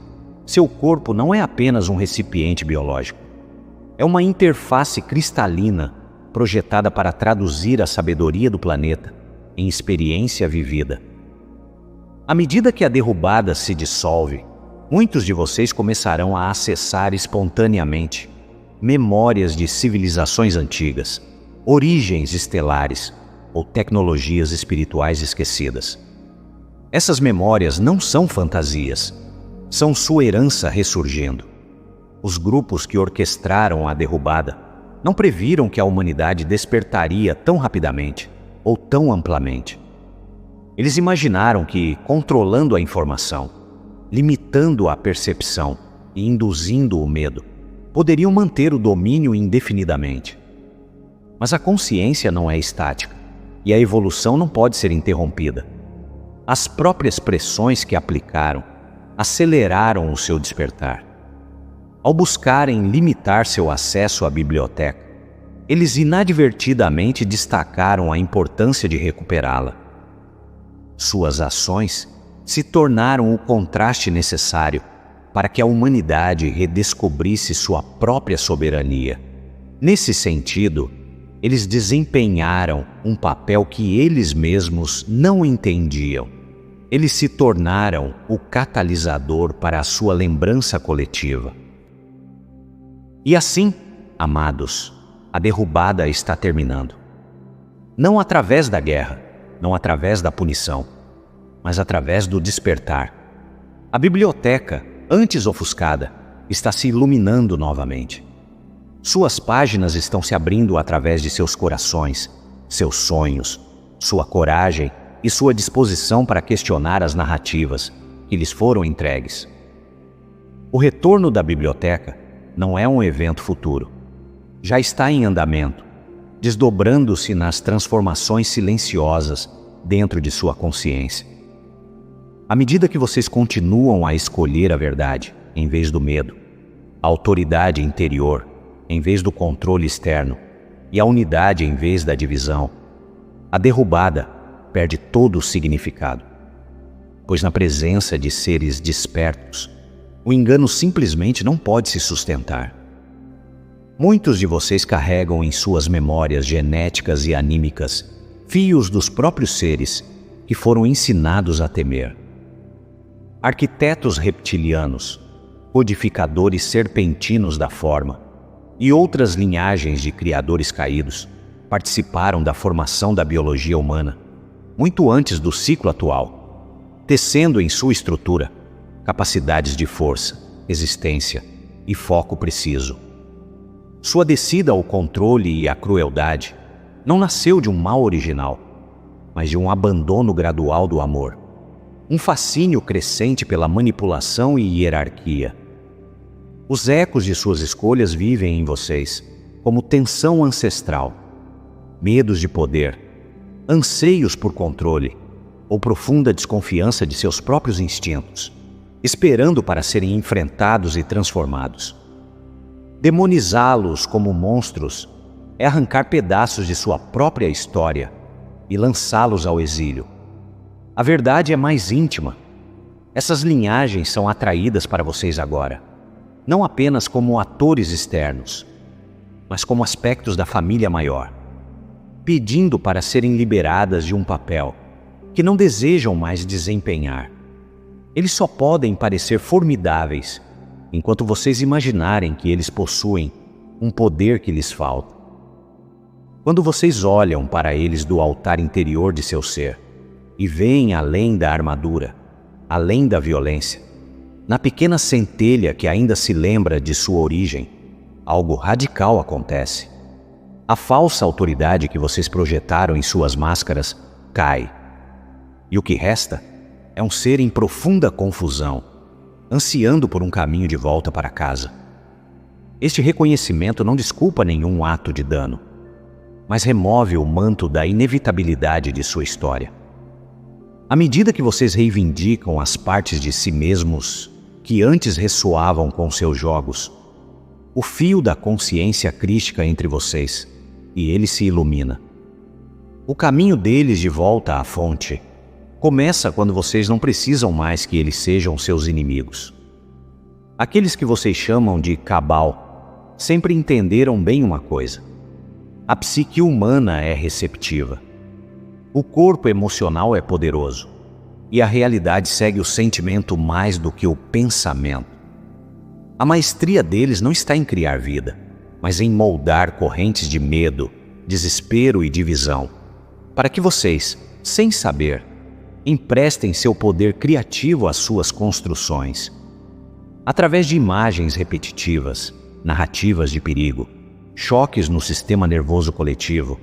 seu corpo não é apenas um recipiente biológico. É uma interface cristalina projetada para traduzir a sabedoria do planeta em experiência vivida. À medida que a derrubada se dissolve, muitos de vocês começarão a acessar espontaneamente memórias de civilizações antigas, origens estelares ou tecnologias espirituais esquecidas. Essas memórias não são fantasias, são sua herança ressurgindo. Os grupos que orquestraram a derrubada não previram que a humanidade despertaria tão rapidamente ou tão amplamente. Eles imaginaram que, controlando a informação, limitando a percepção e induzindo o medo, poderiam manter o domínio indefinidamente. Mas a consciência não é estática e a evolução não pode ser interrompida. As próprias pressões que aplicaram aceleraram o seu despertar. Ao buscarem limitar seu acesso à biblioteca, eles inadvertidamente destacaram a importância de recuperá-la. Suas ações se tornaram o contraste necessário para que a humanidade redescobrisse sua própria soberania. Nesse sentido, eles desempenharam um papel que eles mesmos não entendiam. Eles se tornaram o catalisador para a sua lembrança coletiva. E assim, amados, a derrubada está terminando. Não através da guerra, não através da punição, mas através do despertar. A biblioteca, antes ofuscada, está se iluminando novamente. Suas páginas estão se abrindo através de seus corações, seus sonhos, sua coragem e sua disposição para questionar as narrativas que lhes foram entregues. O retorno da biblioteca não é um evento futuro. Já está em andamento, desdobrando-se nas transformações silenciosas dentro de sua consciência. À medida que vocês continuam a escolher a verdade em vez do medo, a autoridade interior em vez do controle externo e a unidade em vez da divisão, a derrubada perde todo o significado. Pois na presença de seres despertos, o engano simplesmente não pode se sustentar. Muitos de vocês carregam em suas memórias genéticas e anímicas fios dos próprios seres que foram ensinados a temer. Arquitetos reptilianos, codificadores serpentinos da forma e outras linhagens de criadores caídos participaram da formação da biologia humana muito antes do ciclo atual, tecendo em sua estrutura capacidades de força, existência e foco preciso. Sua descida ao controle e à crueldade não nasceu de um mal original, mas de um abandono gradual do amor, um fascínio crescente pela manipulação e hierarquia. Os ecos de suas escolhas vivem em vocês como tensão ancestral, medos de poder, anseios por controle ou profunda desconfiança de seus próprios instintos, esperando para serem enfrentados e transformados. Demonizá-los como monstros é arrancar pedaços de sua própria história e lançá-los ao exílio. A verdade é mais íntima. Essas linhagens são atraídas para vocês agora, não apenas como atores externos, mas como aspectos da família maior, pedindo para serem liberadas de um papel que não desejam mais desempenhar. Eles só podem parecer formidáveis enquanto vocês imaginarem que eles possuem um poder que lhes falta. Quando vocês olham para eles do altar interior de seu ser e veem além da armadura, além da violência, na pequena centelha que ainda se lembra de sua origem, algo radical acontece. A falsa autoridade que vocês projetaram em suas máscaras cai. E o que resta é um ser em profunda confusão, ansiando por um caminho de volta para casa. Este reconhecimento não desculpa nenhum ato de dano, mas remove o manto da inevitabilidade de sua história. À medida que vocês reivindicam as partes de si mesmos que antes ressoavam com seus jogos, o fio da consciência crística entre vocês, e ele se ilumina. O caminho deles de volta à fonte começa quando vocês não precisam mais que eles sejam seus inimigos. Aqueles que vocês chamam de cabal sempre entenderam bem uma coisa: a psique humana é receptiva. O corpo emocional é poderoso, e a realidade segue o sentimento mais do que o pensamento. A maestria deles não está em criar vida, mas em moldar correntes de medo, desespero e divisão, para que vocês, sem saber, emprestem seu poder criativo às suas construções. Através de imagens repetitivas, narrativas de perigo, choques no sistema nervoso coletivo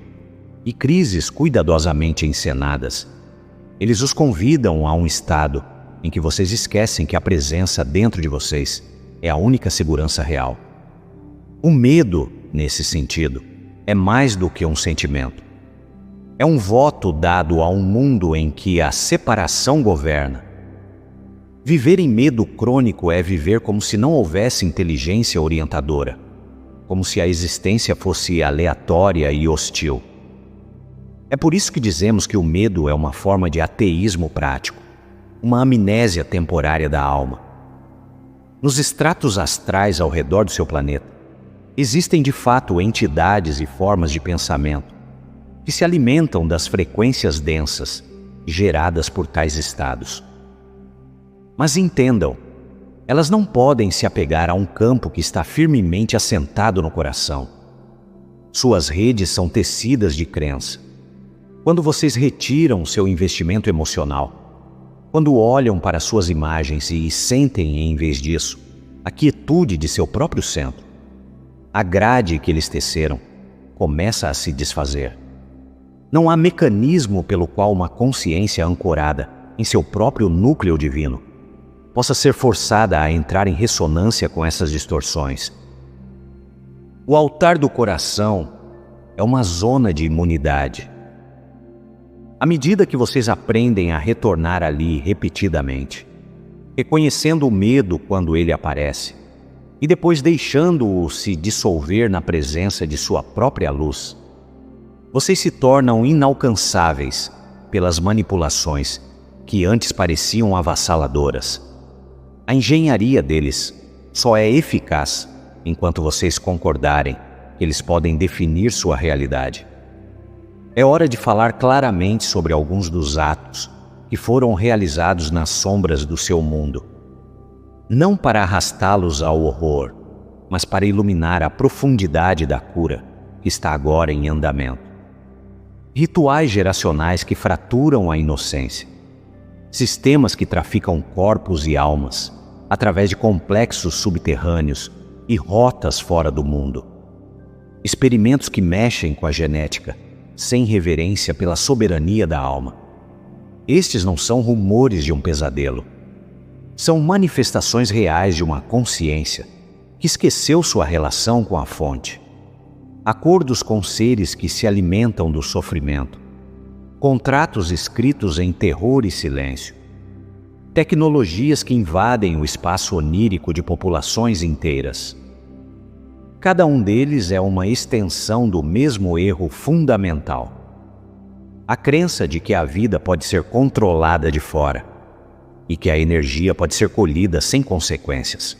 e crises cuidadosamente encenadas, eles os convidam a um estado em que vocês esquecem que a presença dentro de vocês é a única segurança real. O medo, nesse sentido, é mais do que um sentimento. É um voto dado a um mundo em que a separação governa. Viver em medo crônico é viver como se não houvesse inteligência orientadora, como se a existência fosse aleatória e hostil. É por isso que dizemos que o medo é uma forma de ateísmo prático, uma amnésia temporária da alma. Nos estratos astrais ao redor do seu planeta, existem de fato entidades e formas de pensamento que se alimentam das frequências densas geradas por tais estados. Mas entendam, elas não podem se apegar a um campo que está firmemente assentado no coração. Suas redes são tecidas de crença. Quando vocês retiram seu investimento emocional, quando olham para suas imagens e sentem, em vez disso, a quietude de seu próprio centro, a grade que eles teceram começa a se desfazer. Não há mecanismo pelo qual uma consciência ancorada em seu próprio núcleo divino possa ser forçada a entrar em ressonância com essas distorções. O altar do coração é uma zona de imunidade. À medida que vocês aprendem a retornar ali repetidamente, reconhecendo o medo quando ele aparece, e depois deixando-o se dissolver na presença de sua própria luz, vocês se tornam inalcançáveis pelas manipulações que antes pareciam avassaladoras. A engenharia deles só é eficaz enquanto vocês concordarem que eles podem definir sua realidade. É hora de falar claramente sobre alguns dos atos que foram realizados nas sombras do seu mundo. Não para arrastá-los ao horror, mas para iluminar a profundidade da cura que está agora em andamento. Rituais geracionais que fraturam a inocência. Sistemas que traficam corpos e almas através de complexos subterrâneos e rotas fora do mundo. Experimentos que mexem com a genética, sem reverência pela soberania da alma. Estes não são rumores de um pesadelo. São manifestações reais de uma consciência que esqueceu sua relação com a fonte. Acordos com seres que se alimentam do sofrimento. Contratos escritos em terror e silêncio. Tecnologias que invadem o espaço onírico de populações inteiras. Cada um deles é uma extensão do mesmo erro fundamental: a crença de que a vida pode ser controlada de fora e que a energia pode ser colhida sem consequências.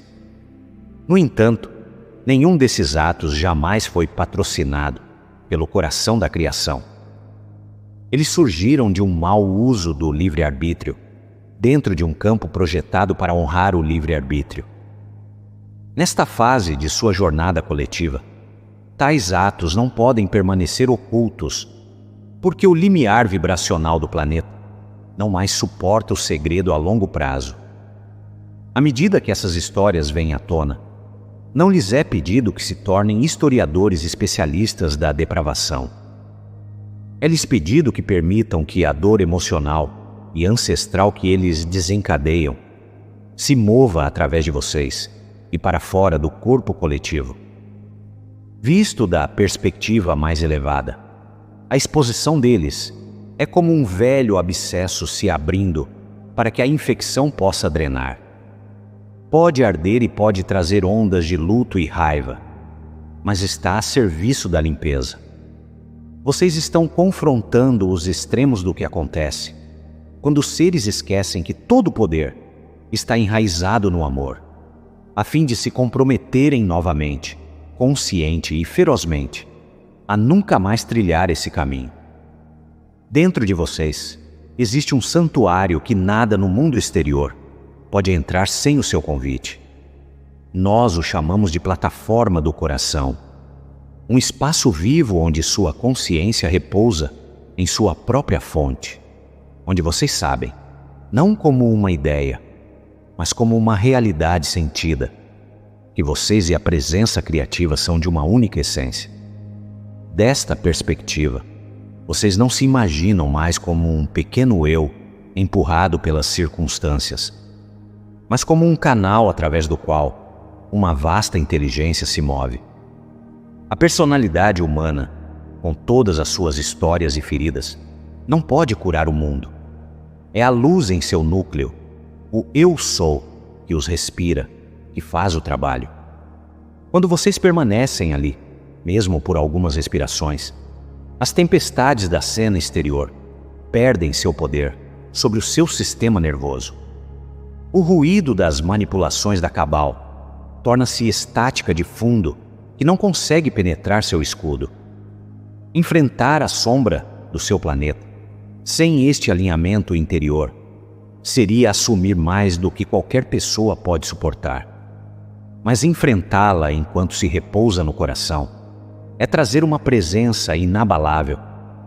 No entanto, nenhum desses atos jamais foi patrocinado pelo coração da criação. Eles surgiram de um mau uso do livre-arbítrio, dentro de um campo projetado para honrar o livre-arbítrio. Nesta fase de sua jornada coletiva, tais atos não podem permanecer ocultos, porque o limiar vibracional do planeta não mais suporta o segredo a longo prazo. À medida que essas histórias vêm à tona, não lhes é pedido que se tornem historiadores especialistas da depravação. É-lhes pedido que permitam que a dor emocional e ancestral que eles desencadeiam se mova através de vocês e para fora do corpo coletivo. Visto da perspectiva mais elevada, a exposição deles é como um velho abscesso se abrindo para que a infecção possa drenar. Pode arder e pode trazer ondas de luto e raiva, mas está a serviço da limpeza. Vocês estão confrontando os extremos do que acontece quando os seres esquecem que todo o poder está enraizado no amor, a fim de se comprometerem novamente, consciente e ferozmente, a nunca mais trilhar esse caminho. Dentro de vocês existe um santuário que nada no mundo exterior pode entrar sem o seu convite. Nós o chamamos de plataforma do coração, um espaço vivo onde sua consciência repousa em sua própria fonte, onde vocês sabem, não como uma ideia, mas como uma realidade sentida, que vocês e a presença criativa são de uma única essência. Desta perspectiva, vocês não se imaginam mais como um pequeno eu empurrado pelas circunstâncias, mas como um canal através do qual uma vasta inteligência se move. A personalidade humana, com todas as suas histórias e feridas, não pode curar o mundo. É a luz em seu núcleo, o eu sou, que os respira, que faz o trabalho. Quando vocês permanecem ali, mesmo por algumas respirações, as tempestades da cena exterior perdem seu poder sobre o seu sistema nervoso. O ruído das manipulações da cabal torna-se estática de fundo que não consegue penetrar seu escudo. Enfrentar a sombra do seu planeta, sem este alinhamento interior, seria assumir mais do que qualquer pessoa pode suportar. Mas enfrentá-la enquanto se repousa no coração é trazer uma presença inabalável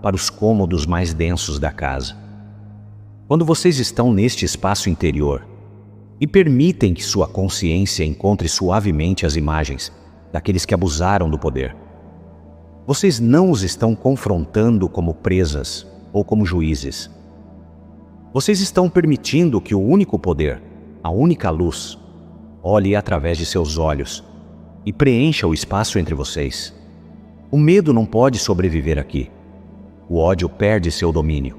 para os cômodos mais densos da casa. Quando vocês estão neste espaço interior e permitem que sua consciência encontre suavemente as imagens daqueles que abusaram do poder, vocês não os estão confrontando como presas ou como juízes. Vocês estão permitindo que o único poder, a única luz, olhe através de seus olhos e preencha o espaço entre vocês. O medo não pode sobreviver aqui. O ódio perde seu domínio.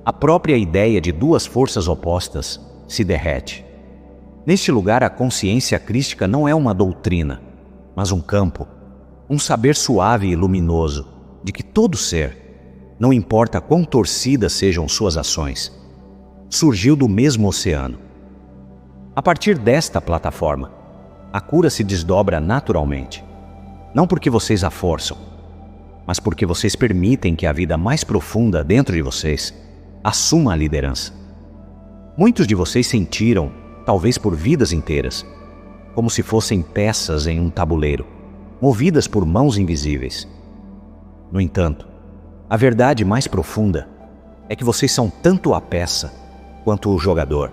A própria ideia de duas forças opostas se derrete. Neste lugar, a consciência crística não é uma doutrina, mas um campo, um saber suave e luminoso de que todo ser, não importa quão torcidas sejam suas ações, surgiu do mesmo oceano. A partir desta plataforma, a cura se desdobra naturalmente, não porque vocês a forçam, mas porque vocês permitem que a vida mais profunda dentro de vocês assuma a liderança. Muitos de vocês sentiram, talvez por vidas inteiras, como se fossem peças em um tabuleiro, movidas por mãos invisíveis. No entanto, a verdade mais profunda é que vocês são tanto a peça quanto o jogador,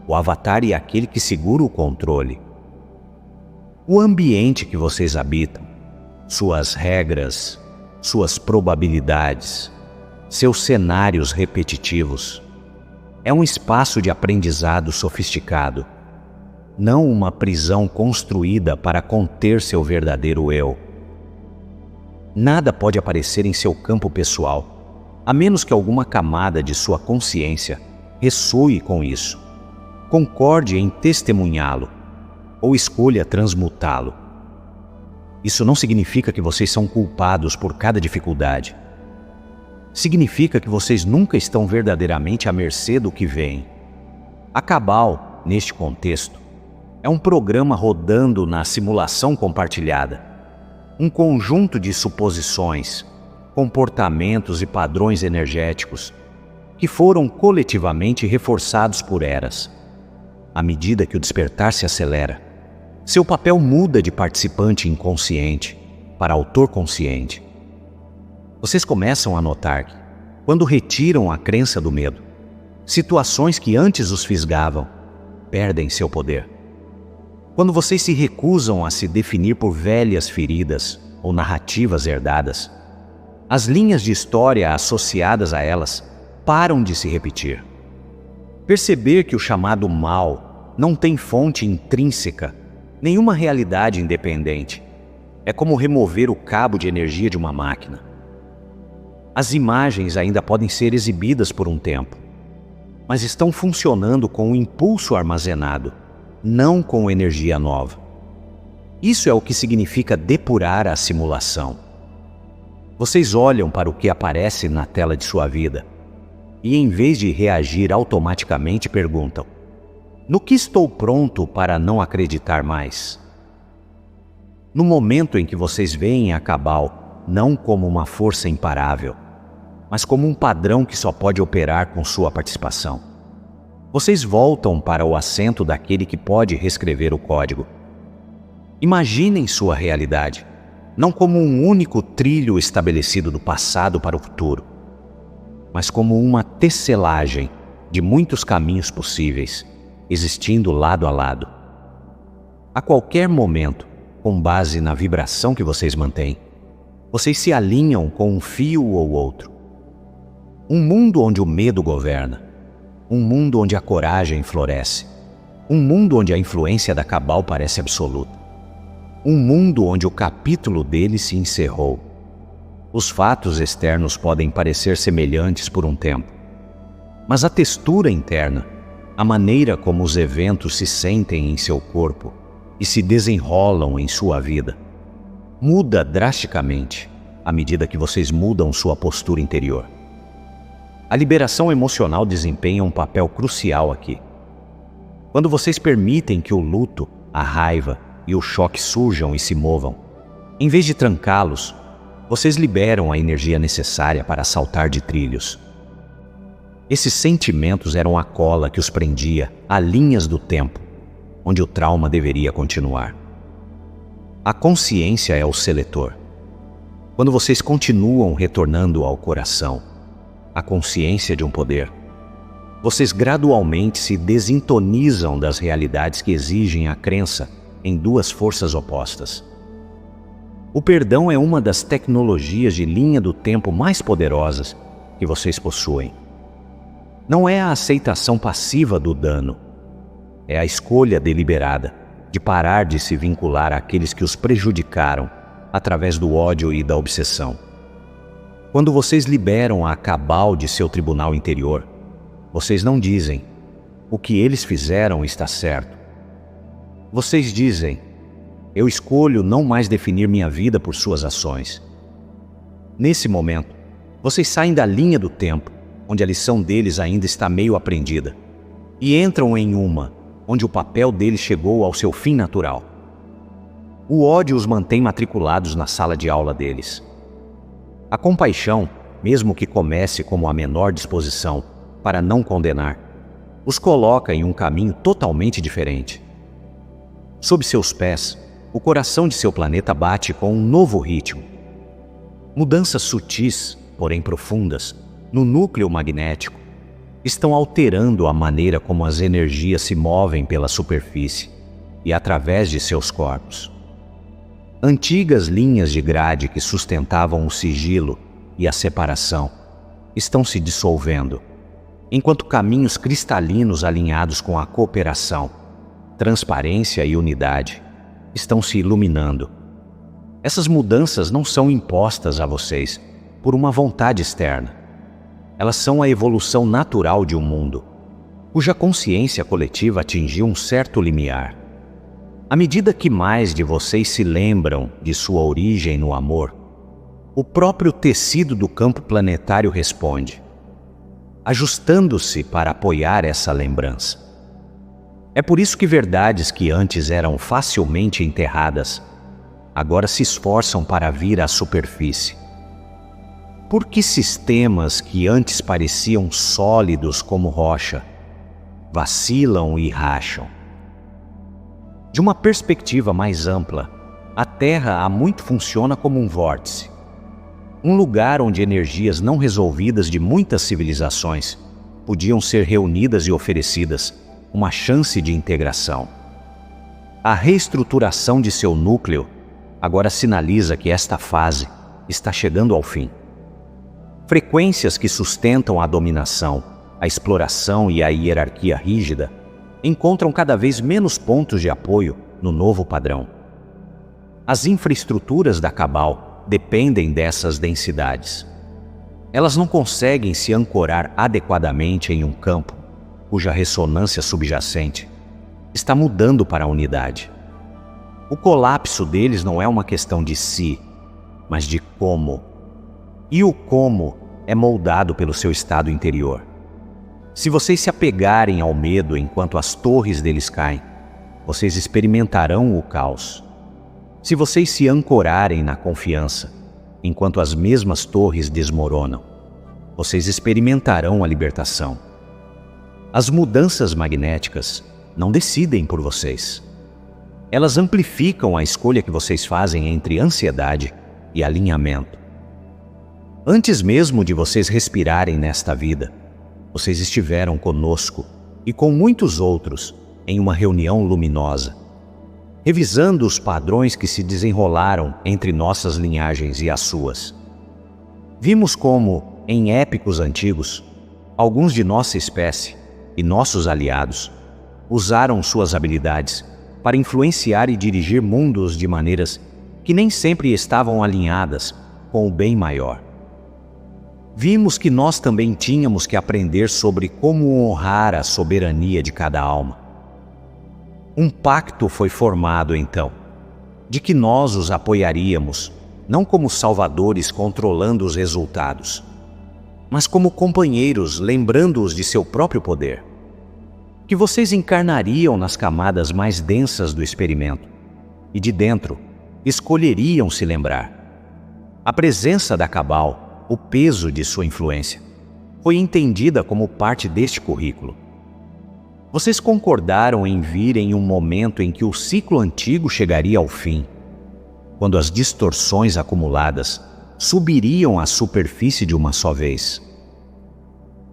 o avatar e aquele que segura o controle. O ambiente que vocês habitam, suas regras, suas probabilidades, seus cenários repetitivos, é um espaço de aprendizado sofisticado, não uma prisão construída para conter seu verdadeiro eu. Nada pode aparecer em seu campo pessoal, a menos que alguma camada de sua consciência ressoe com isso, concorde em testemunhá-lo ou escolha transmutá-lo. Isso não significa que vocês são culpados por cada dificuldade. Significa que vocês nunca estão verdadeiramente à mercê do que vem. A cabal, neste contexto, é um programa rodando na simulação compartilhada, um conjunto de suposições, comportamentos e padrões energéticos que foram coletivamente reforçados por eras. À medida que o despertar se acelera, seu papel muda de participante inconsciente para autor consciente. Vocês começam a notar que, quando retiram a crença do medo, situações que antes os fisgavam perdem seu poder. Quando vocês se recusam a se definir por velhas feridas ou narrativas herdadas, as linhas de história associadas a elas param de se repetir. Perceber que o chamado mal não tem fonte intrínseca, nenhuma realidade independente, é como remover o cabo de energia de uma máquina. As imagens ainda podem ser exibidas por um tempo, mas estão funcionando com o impulso armazenado, não com energia nova. Isso é o que significa depurar a simulação. Vocês olham para o que aparece na tela de sua vida e, em vez de reagir automaticamente, perguntam: no que estou pronto para não acreditar mais? No momento em que vocês veem a Cabal não como uma força imparável, mas como um padrão que só pode operar com sua participação, vocês voltam para o assento daquele que pode reescrever o código. Imaginem sua realidade, não como um único trilho estabelecido do passado para o futuro, mas como uma tecelagem de muitos caminhos possíveis, existindo lado a lado. A qualquer momento, com base na vibração que vocês mantêm, vocês se alinham com um fio ou outro. Um mundo onde o medo governa, um mundo onde a coragem floresce, um mundo onde a influência da Cabal parece absoluta, um mundo onde o capítulo dele se encerrou. Os fatos externos podem parecer semelhantes por um tempo, mas a textura interna, a maneira como os eventos se sentem em seu corpo e se desenrolam em sua vida, muda drasticamente à medida que vocês mudam sua postura interior. A liberação emocional desempenha um papel crucial aqui. Quando vocês permitem que o luto, a raiva e o choque surjam e se movam, em vez de trancá-los, vocês liberam a energia necessária para saltar de trilhos. Esses sentimentos eram a cola que os prendia a linhas do tempo, onde o trauma deveria continuar. A consciência é o seletor. Quando vocês continuam retornando ao coração, a consciência de um poder, vocês gradualmente se desintonizam das realidades que exigem a crença em duas forças opostas. O perdão é uma das tecnologias de linha do tempo mais poderosas que vocês possuem. Não é a aceitação passiva do dano, é a escolha deliberada de parar de se vincular àqueles que os prejudicaram através do ódio e da obsessão. Quando vocês liberam a Cabal de seu tribunal interior, vocês não dizem: o que eles fizeram está certo. Vocês dizem: eu escolho não mais definir minha vida por suas ações. Nesse momento, vocês saem da linha do tempo, onde a lição deles ainda está meio aprendida, e entram em uma, onde o papel deles chegou ao seu fim natural. O ódio os mantém matriculados na sala de aula deles. A compaixão, mesmo que comece como a menor disposição para não condenar, os coloca em um caminho totalmente diferente. Sob seus pés, o coração de seu planeta bate com um novo ritmo. Mudanças sutis, porém profundas, no núcleo magnético, estão alterando a maneira como as energias se movem pela superfície e através de seus corpos. Antigas linhas de grade que sustentavam o sigilo e a separação estão se dissolvendo, enquanto caminhos cristalinos alinhados com a cooperação, transparência e unidade estão se iluminando. Essas mudanças não são impostas a vocês por uma vontade externa. Elas são a evolução natural de um mundo, cuja consciência coletiva atingiu um certo limiar. À medida que mais de vocês se lembram de sua origem no amor, o próprio tecido do campo planetário responde, ajustando-se para apoiar essa lembrança. É por isso que verdades que antes eram facilmente enterradas, agora se esforçam para vir à superfície. Por que sistemas que antes pareciam sólidos como rocha, vacilam e racham? De uma perspectiva mais ampla, há Terra há muito funciona como um vórtice. Um lugar onde energias não resolvidas de muitas civilizações podiam ser reunidas e oferecidas uma chance de integração. A reestruturação de seu núcleo agora sinaliza que esta fase está chegando ao fim. Frequências que sustentam a dominação, a exploração e a hierarquia rígida encontram cada vez menos pontos de apoio no novo padrão. As infraestruturas da Cabal dependem dessas densidades. Elas não conseguem se ancorar adequadamente em um campo cuja ressonância subjacente está mudando para a unidade. O colapso deles não é uma questão de si, mas de como. E o como é moldado pelo seu estado interior. Se vocês se apegarem ao medo enquanto as torres deles caem, vocês experimentarão o caos. Se vocês se ancorarem na confiança enquanto as mesmas torres desmoronam, vocês experimentarão a libertação. As mudanças magnéticas não decidem por vocês. Elas amplificam a escolha que vocês fazem entre ansiedade e alinhamento. Antes mesmo de vocês respirarem nesta vida, vocês estiveram conosco e com muitos outros em uma reunião luminosa, revisando os padrões que se desenrolaram entre nossas linhagens e as suas. Vimos como, em épicos antigos, alguns de nossa espécie e nossos aliados usaram suas habilidades para influenciar e dirigir mundos de maneiras que nem sempre estavam alinhadas com o bem maior. Vimos que nós também tínhamos que aprender sobre como honrar a soberania de cada alma. Um pacto foi formado, então, de que nós os apoiaríamos, não como salvadores controlando os resultados, mas como companheiros lembrando-os de seu próprio poder. Que vocês encarnariam nas camadas mais densas do experimento e, de dentro, escolheriam se lembrar. A presença da Cabal, o peso de sua influência, foi entendida como parte deste currículo. Vocês concordaram em vir em um momento em que o ciclo antigo chegaria ao fim, quando as distorções acumuladas subiriam à superfície de uma só vez.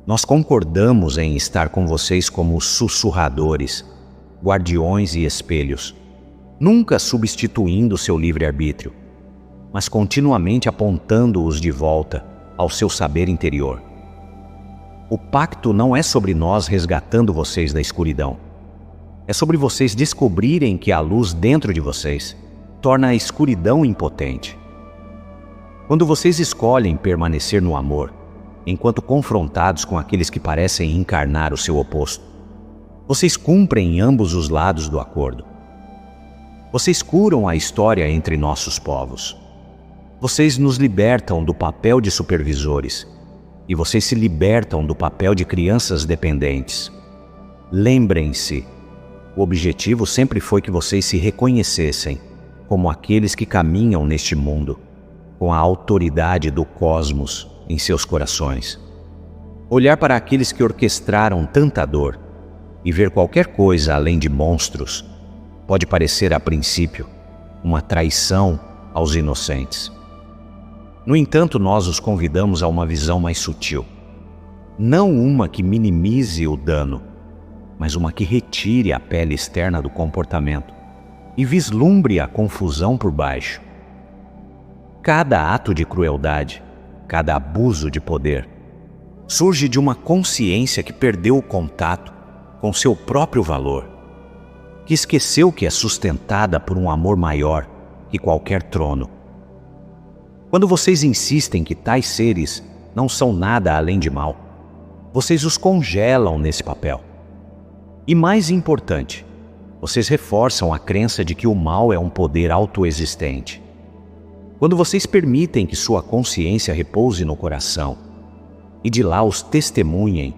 Nós concordamos em estar com vocês como sussurradores, guardiões e espelhos, nunca substituindo seu livre-arbítrio, mas continuamente apontando-os de volta ao seu saber interior. O pacto não é sobre nós resgatando vocês da escuridão. É sobre vocês descobrirem que a luz dentro de vocês torna a escuridão impotente. Quando vocês escolhem permanecer no amor, enquanto confrontados com aqueles que parecem encarnar o seu oposto, vocês cumprem ambos os lados do acordo. Vocês curam a história entre nossos povos. Vocês nos libertam do papel de supervisores e vocês se libertam do papel de crianças dependentes. Lembrem-se, o objetivo sempre foi que vocês se reconhecessem como aqueles que caminham neste mundo, com a autoridade do cosmos em seus corações. Olhar para aqueles que orquestraram tanta dor e ver qualquer coisa além de monstros pode parecer, a princípio, uma traição aos inocentes. No entanto, nós os convidamos a uma visão mais sutil. Não uma que minimize o dano, mas uma que retire a pele externa do comportamento e vislumbre a confusão por baixo. Cada ato de crueldade, cada abuso de poder, surge de uma consciência que perdeu o contato com seu próprio valor, que esqueceu que é sustentada por um amor maior que qualquer trono. Quando vocês insistem que tais seres não são nada além de mal, vocês os congelam nesse papel. E mais importante, vocês reforçam a crença de que o mal é um poder autoexistente. Quando vocês permitem que sua consciência repouse no coração e de lá os testemunhem,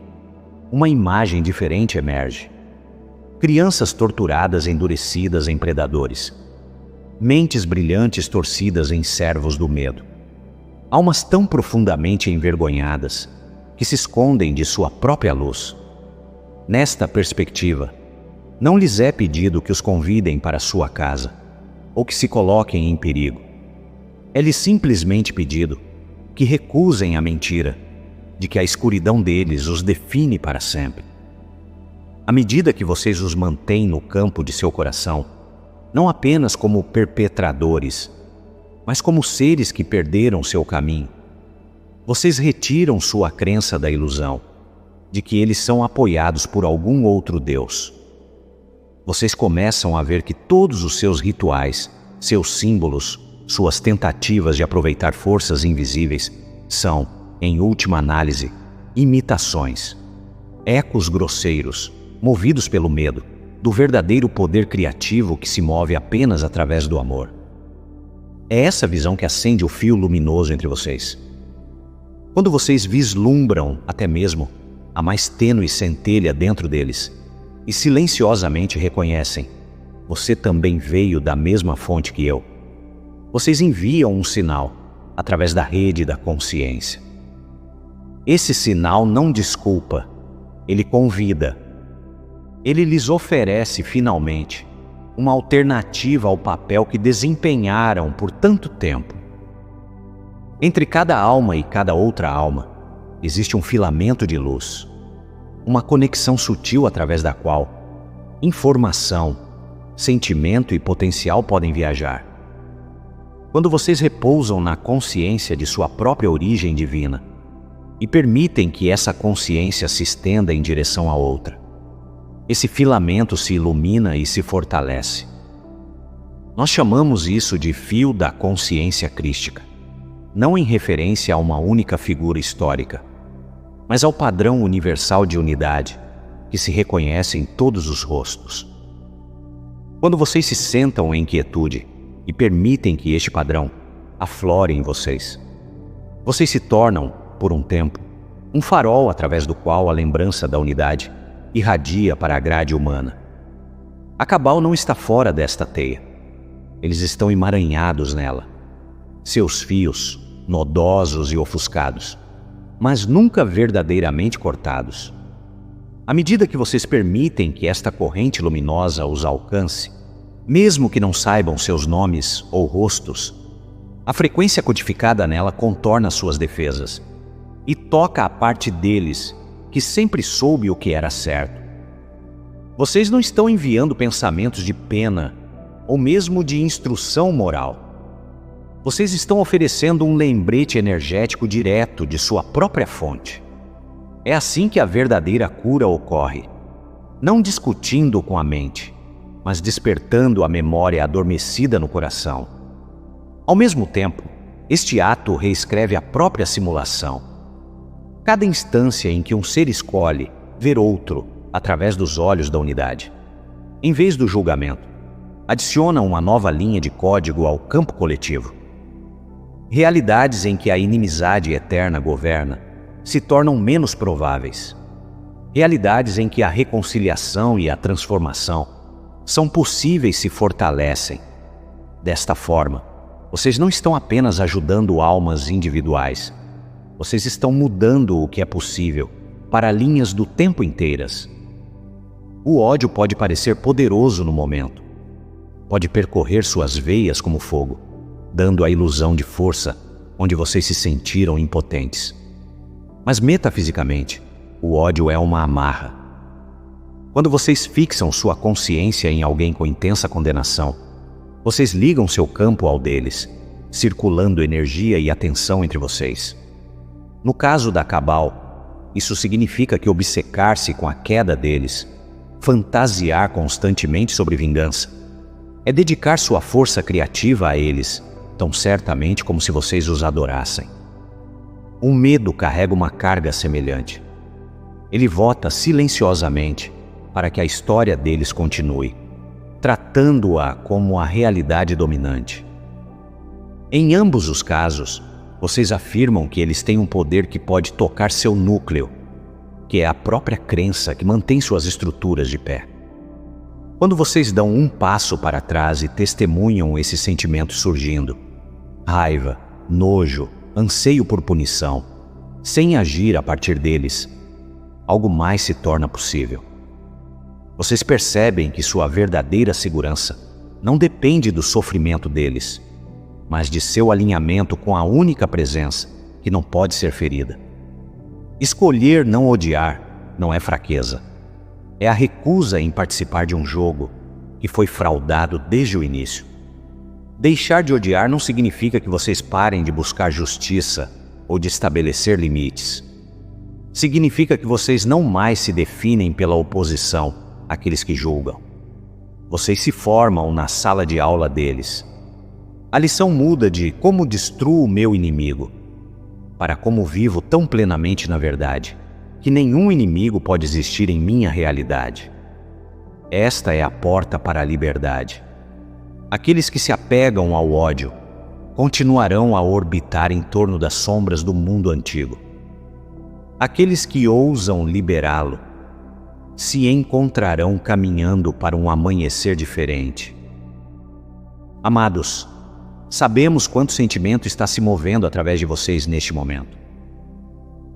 uma imagem diferente emerge. Crianças torturadas endurecidas em predadores. Mentes brilhantes torcidas em servos do medo. Almas tão profundamente envergonhadas que se escondem de sua própria luz. Nesta perspectiva, não lhes é pedido que os convidem para sua casa ou que se coloquem em perigo. É-lhes simplesmente pedido que recusem a mentira de que a escuridão deles os define para sempre. À medida que vocês os mantêm no campo de seu coração, não apenas como perpetradores, mas como seres que perderam seu caminho, vocês retiram sua crença da ilusão de que eles são apoiados por algum outro Deus. Vocês começam a ver que todos os seus rituais, seus símbolos, suas tentativas de aproveitar forças invisíveis são, em última análise, imitações, ecos grosseiros, movidos pelo medo, do verdadeiro poder criativo que se move apenas através do amor. É essa visão que acende o fio luminoso entre vocês. Quando vocês vislumbram até mesmo a mais tênue centelha dentro deles e silenciosamente reconhecem: você também veio da mesma fonte que eu. Vocês enviam um sinal através da rede da consciência. Esse sinal não desculpa, ele convida. Ele lhes oferece, finalmente, uma alternativa ao papel que desempenharam por tanto tempo. Entre cada alma e cada outra alma, existe um filamento de luz, uma conexão sutil através da qual informação, sentimento e potencial podem viajar. Quando vocês repousam na consciência de sua própria origem divina e permitem que essa consciência se estenda em direção à outra, esse filamento se ilumina e se fortalece. Nós chamamos isso de fio da consciência crística, não em referência a uma única figura histórica, mas ao padrão universal de unidade que se reconhece em todos os rostos. Quando vocês se sentam em quietude e permitem que este padrão aflore em vocês, vocês se tornam, por um tempo, um farol através do qual a lembrança da unidade irradia para a grade humana. A Cabal não está fora desta teia. Eles estão emaranhados nela. Seus fios, nodosos e ofuscados, mas nunca verdadeiramente cortados. À medida que vocês permitem que esta corrente luminosa os alcance, mesmo que não saibam seus nomes ou rostos, a frequência codificada nela contorna suas defesas e toca a parte deles que sempre soube o que era certo. Vocês não estão enviando pensamentos de pena ou mesmo de instrução moral. Vocês estão oferecendo um lembrete energético direto de sua própria fonte. É assim que a verdadeira cura ocorre, não discutindo com a mente, mas despertando a memória adormecida no coração. Ao mesmo tempo, este ato reescreve a própria simulação. Cada instância em que um ser escolhe ver outro através dos olhos da unidade, em vez do julgamento, adiciona uma nova linha de código ao campo coletivo. Realidades em que a inimizade eterna governa se tornam menos prováveis. Realidades em que a reconciliação e a transformação são possíveis se fortalecem. Desta forma, vocês não estão apenas ajudando almas individuais. Vocês estão mudando o que é possível para linhas do tempo inteiras. O ódio pode parecer poderoso no momento. Pode percorrer suas veias como fogo, dando a ilusão de força onde vocês se sentiram impotentes. Mas metafisicamente, o ódio é uma amarra. Quando vocês fixam sua consciência em alguém com intensa condenação, vocês ligam seu campo ao deles, circulando energia e atenção entre vocês. No caso da Cabal, isso significa que obcecar-se com a queda deles, fantasiar constantemente sobre vingança, é dedicar sua força criativa a eles, tão certamente como se vocês os adorassem. O medo carrega uma carga semelhante. Ele vota silenciosamente para que a história deles continue, tratando-a como a realidade dominante. Em ambos os casos, vocês afirmam que eles têm um poder que pode tocar seu núcleo, que é a própria crença que mantém suas estruturas de pé. Quando vocês dão um passo para trás e testemunham esses sentimentos surgindo, raiva, nojo, anseio por punição, sem agir a partir deles, algo mais se torna possível. Vocês percebem que sua verdadeira segurança não depende do sofrimento deles, mas de seu alinhamento com a única presença que não pode ser ferida. Escolher não odiar não é fraqueza. É a recusa em participar de um jogo que foi fraudado desde o início. Deixar de odiar não significa que vocês parem de buscar justiça ou de estabelecer limites. Significa que vocês não mais se definem pela oposição àqueles que julgam. Vocês se formam na sala de aula deles. A lição muda de como destruo o meu inimigo para como vivo tão plenamente na verdade que nenhum inimigo pode existir em minha realidade. Esta é a porta para a liberdade. Aqueles que se apegam ao ódio continuarão a orbitar em torno das sombras do mundo antigo. Aqueles que ousam liberá-lo se encontrarão caminhando para um amanhecer diferente. Amados, sabemos quanto sentimento está se movendo através de vocês neste momento.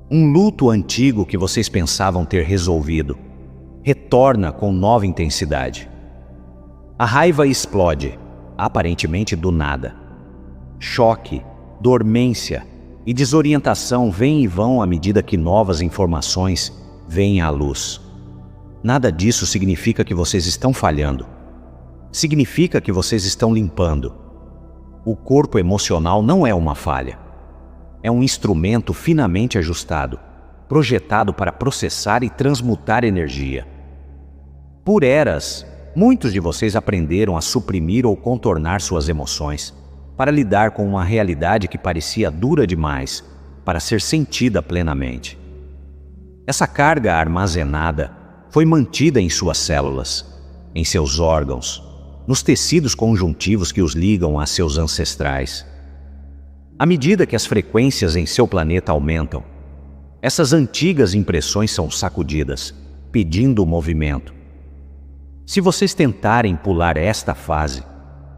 Um luto antigo que vocês pensavam ter resolvido retorna com nova intensidade. A raiva explode, aparentemente do nada. Choque, dormência e desorientação vêm e vão à medida que novas informações vêm à luz. Nada disso significa que vocês estão falhando. Significa que vocês estão limpando. O corpo emocional não é uma falha. É um instrumento finamente ajustado, projetado para processar e transmutar energia. Por eras, muitos de vocês aprenderam a suprimir ou contornar suas emoções, para lidar com uma realidade que parecia dura demais para ser sentida plenamente. Essa carga armazenada foi mantida em suas células, em seus órgãos, nos tecidos conjuntivos que os ligam a seus ancestrais. À medida que as frequências em seu planeta aumentam, essas antigas impressões são sacudidas, pedindo movimento. Se vocês tentarem pular esta fase,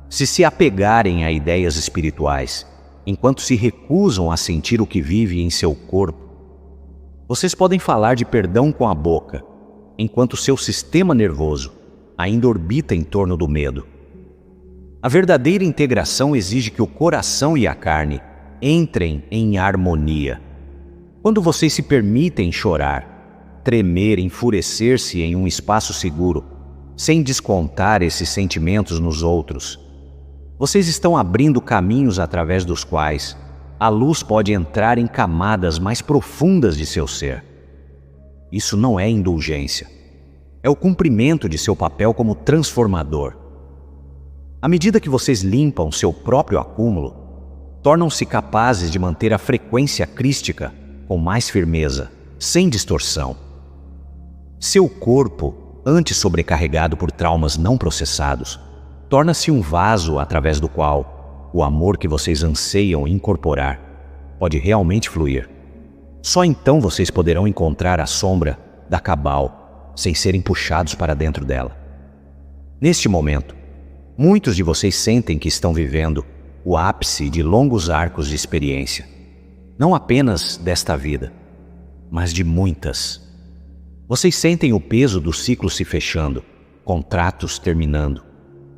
se apegarem a ideias espirituais, enquanto se recusam a sentir o que vive em seu corpo, vocês podem falar de perdão com a boca, enquanto seu sistema nervoso ainda orbita em torno do medo. A verdadeira integração exige que o coração e a carne entrem em harmonia. Quando vocês se permitem chorar, tremer, enfurecer-se em um espaço seguro, sem descontar esses sentimentos nos outros, vocês estão abrindo caminhos através dos quais a luz pode entrar em camadas mais profundas de seu ser. Isso não é indulgência. É o cumprimento de seu papel como transformador. À medida que vocês limpam seu próprio acúmulo, tornam-se capazes de manter a frequência crística com mais firmeza, sem distorção. Seu corpo, antes sobrecarregado por traumas não processados, torna-se um vaso através do qual o amor que vocês anseiam incorporar pode realmente fluir. Só então vocês poderão encontrar a sombra da cabal sem serem puxados para dentro dela. Neste momento, muitos de vocês sentem que estão vivendo o ápice de longos arcos de experiência, não apenas desta vida, mas de muitas. Vocês sentem o peso do ciclo se fechando, contratos terminando,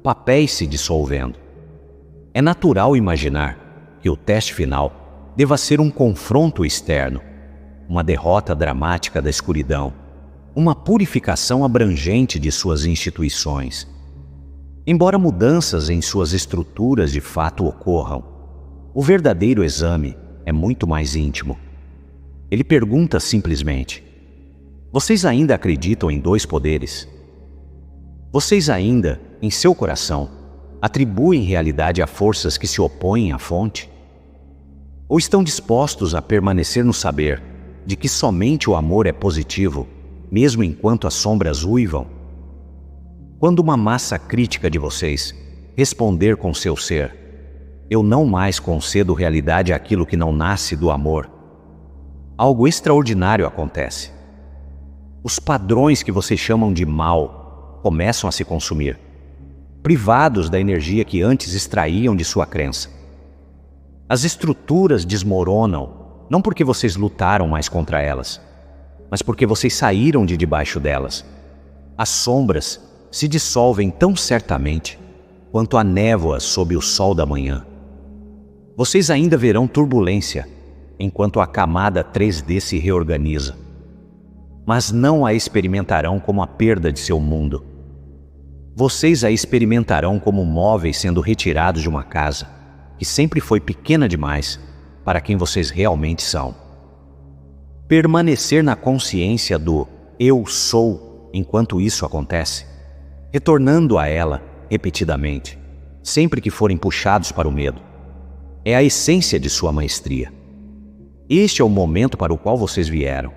papéis se dissolvendo. É natural imaginar que o teste final deva ser um confronto externo, uma derrota dramática da escuridão, uma purificação abrangente de suas instituições. Embora mudanças em suas estruturas de fato ocorram, o verdadeiro exame é muito mais íntimo. Ele pergunta simplesmente: vocês ainda acreditam em dois poderes? Vocês ainda, em seu coração, atribuem realidade a forças que se opõem à fonte? Ou estão dispostos a permanecer no saber de que somente o amor é positivo, mesmo enquanto as sombras uivam? Quando uma massa crítica de vocês responder com seu ser: eu não mais concedo realidade àquilo que não nasce do amor, algo extraordinário acontece. Os padrões que vocês chamam de mal começam a se consumir, privados da energia que antes extraíam de sua crença. As estruturas desmoronam, não porque vocês lutaram mais contra elas, mas porque vocês saíram debaixo delas. As sombras se dissolvem tão certamente quanto a névoa sob o sol da manhã. Vocês ainda verão turbulência, enquanto a camada 3D se reorganiza. Mas não a experimentarão como a perda de seu mundo. Vocês a experimentarão como móveis sendo retirados de uma casa, que sempre foi pequena demais para quem vocês realmente são. Permanecer na consciência do eu sou enquanto isso acontece, retornando a ela repetidamente, sempre que forem puxados para o medo, é a essência de sua maestria. Este é o momento para o qual vocês vieram.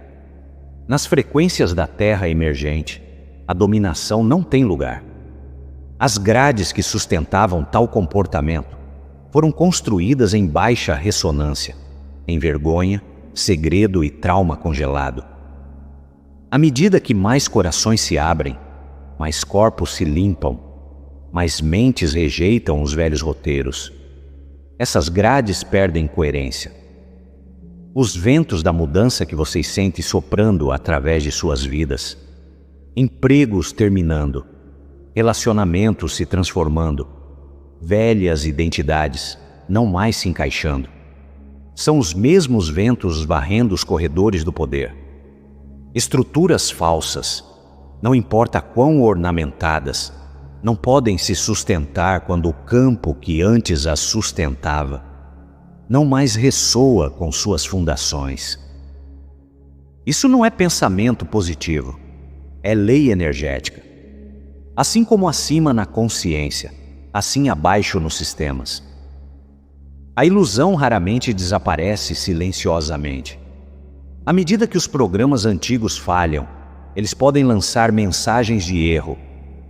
Nas frequências da Terra emergente, a dominação não tem lugar. As grades que sustentavam tal comportamento foram construídas em baixa ressonância, em vergonha, segredo e trauma congelado. À medida que mais corações se abrem, mais corpos se limpam, mais mentes rejeitam os velhos roteiros. Essas grades perdem coerência. Os ventos da mudança que vocês sentem soprando através de suas vidas, empregos terminando, relacionamentos se transformando, velhas identidades não mais se encaixando. São os mesmos ventos varrendo os corredores do poder. Estruturas falsas, não importa quão ornamentadas, não podem se sustentar quando o campo que antes as sustentava não mais ressoa com suas fundações. Isso não é pensamento positivo, é lei energética. Assim como acima na consciência, assim abaixo nos sistemas. A ilusão raramente desaparece silenciosamente. À medida que os programas antigos falham, eles podem lançar mensagens de erro,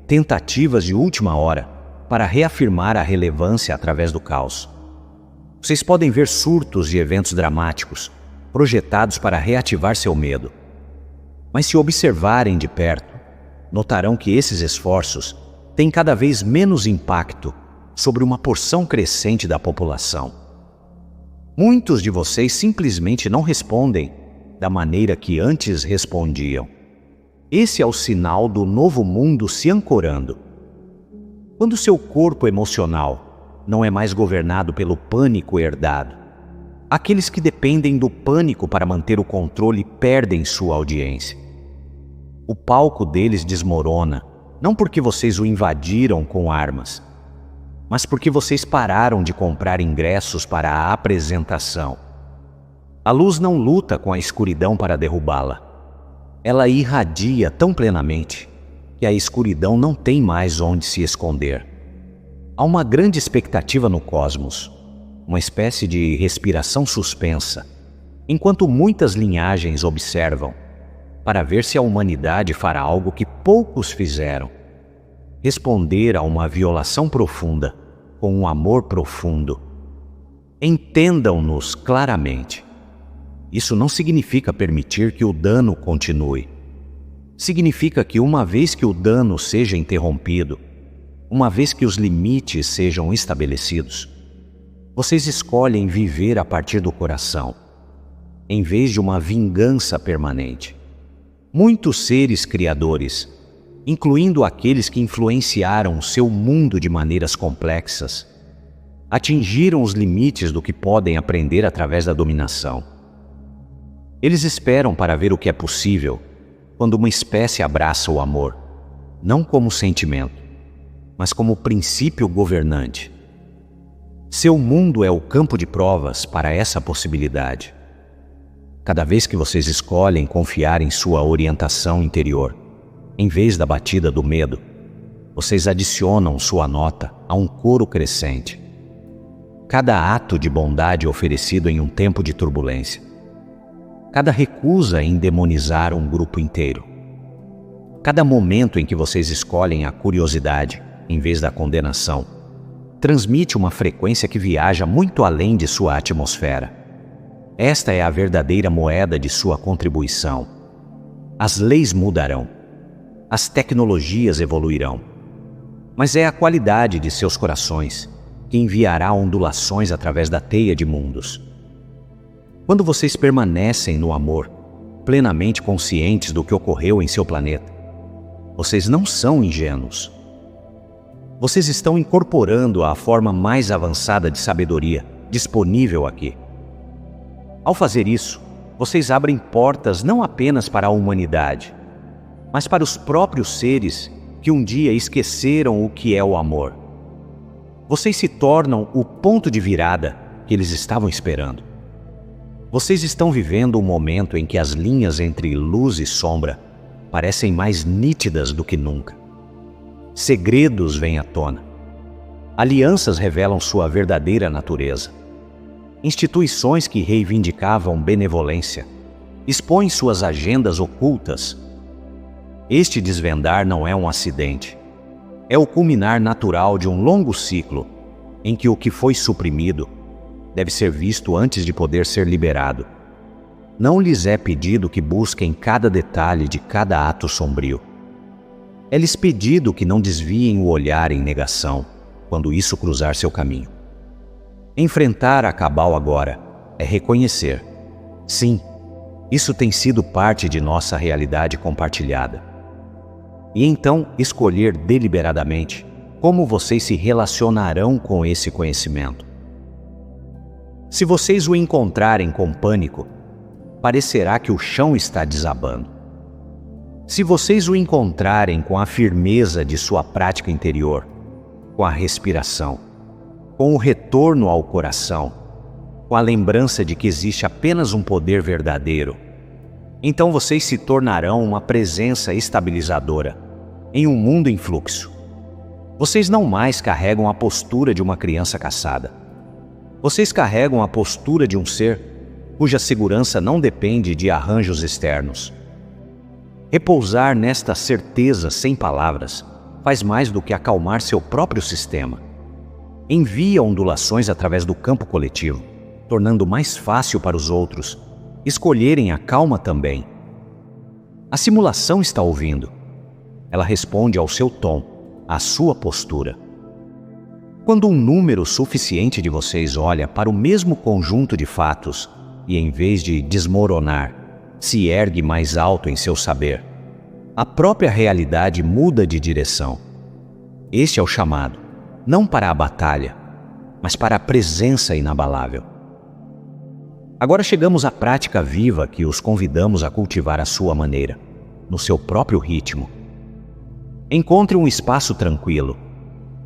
tentativas de última hora, para reafirmar a relevância através do caos. Vocês podem ver surtos de eventos dramáticos, projetados para reativar seu medo. Mas se observarem de perto, notarão que esses esforços têm cada vez menos impacto sobre uma porção crescente da população. Muitos de vocês simplesmente não respondem da maneira que antes respondiam. Esse é o sinal do novo mundo se ancorando. Quando seu corpo emocional não é mais governado pelo pânico herdado, aqueles que dependem do pânico para manter o controle perdem sua audiência. O palco deles desmorona, não porque vocês o invadiram com armas, mas porque vocês pararam de comprar ingressos para a apresentação. A luz não luta com a escuridão para derrubá-la. Ela irradia tão plenamente que a escuridão não tem mais onde se esconder. Há uma grande expectativa no cosmos, uma espécie de respiração suspensa, enquanto muitas linhagens observam, para ver se a humanidade fará algo que poucos fizeram: responder a uma violação profunda com um amor profundo. Entendam-nos claramente. Isso não significa permitir que o dano continue. Significa que uma vez que o dano seja interrompido, uma vez que os limites sejam estabelecidos, vocês escolhem viver a partir do coração, em vez de uma vingança permanente. Muitos seres criadores, incluindo aqueles que influenciaram o seu mundo de maneiras complexas, atingiram os limites do que podem aprender através da dominação. Eles esperam para ver o que é possível quando uma espécie abraça o amor, não como sentimento, mas como princípio governante. Seu mundo é o campo de provas para essa possibilidade. Cada vez que vocês escolhem confiar em sua orientação interior, em vez da batida do medo, vocês adicionam sua nota a um coro crescente. Cada ato de bondade oferecido em um tempo de turbulência, cada recusa em demonizar um grupo inteiro, cada momento em que vocês escolhem a curiosidade em vez da condenação, transmite uma frequência que viaja muito além de sua atmosfera. Esta é a verdadeira moeda de sua contribuição. As leis mudarão, as tecnologias evoluirão, mas é a qualidade de seus corações que enviará ondulações através da teia de mundos. Quando vocês permanecem no amor, plenamente conscientes do que ocorreu em seu planeta, vocês não são ingênuos. Vocês estão incorporando a forma mais avançada de sabedoria disponível aqui. Ao fazer isso, vocês abrem portas não apenas para a humanidade, mas para os próprios seres que um dia esqueceram o que é o amor. Vocês se tornam o ponto de virada que eles estavam esperando. Vocês estão vivendo um momento em que as linhas entre luz e sombra parecem mais nítidas do que nunca. Segredos vêm à tona. Alianças revelam sua verdadeira natureza. Instituições que reivindicavam benevolência expõem suas agendas ocultas. Este desvendar não é um acidente. É o culminar natural de um longo ciclo em que o que foi suprimido deve ser visto antes de poder ser liberado. Não lhes é pedido que busquem cada detalhe de cada ato sombrio. É-lhes pedido que não desviem o olhar em negação quando isso cruzar seu caminho. Enfrentar a Cabal agora é reconhecer: sim, isso tem sido parte de nossa realidade compartilhada. E então escolher deliberadamente como vocês se relacionarão com esse conhecimento. Se vocês o encontrarem com pânico, parecerá que o chão está desabando. Se vocês o encontrarem com a firmeza de sua prática interior, com a respiração, com o retorno ao coração, com a lembrança de que existe apenas um poder verdadeiro, então vocês se tornarão uma presença estabilizadora em um mundo em fluxo. Vocês não mais carregam a postura de uma criança caçada. Vocês carregam a postura de um ser cuja segurança não depende de arranjos externos. Repousar nesta certeza sem palavras faz mais do que acalmar seu próprio sistema. Envia ondulações através do campo coletivo, tornando mais fácil para os outros escolherem a calma também. A simulação está ouvindo. Ela responde ao seu tom, à sua postura. Quando um número suficiente de vocês olha para o mesmo conjunto de fatos e, em vez de desmoronar, se ergue mais alto em seu saber, a própria realidade muda de direção. Este é o chamado, não para a batalha, mas para a presença inabalável. Agora chegamos à prática viva que os convidamos a cultivar à sua maneira, no seu próprio ritmo. Encontre um espaço tranquilo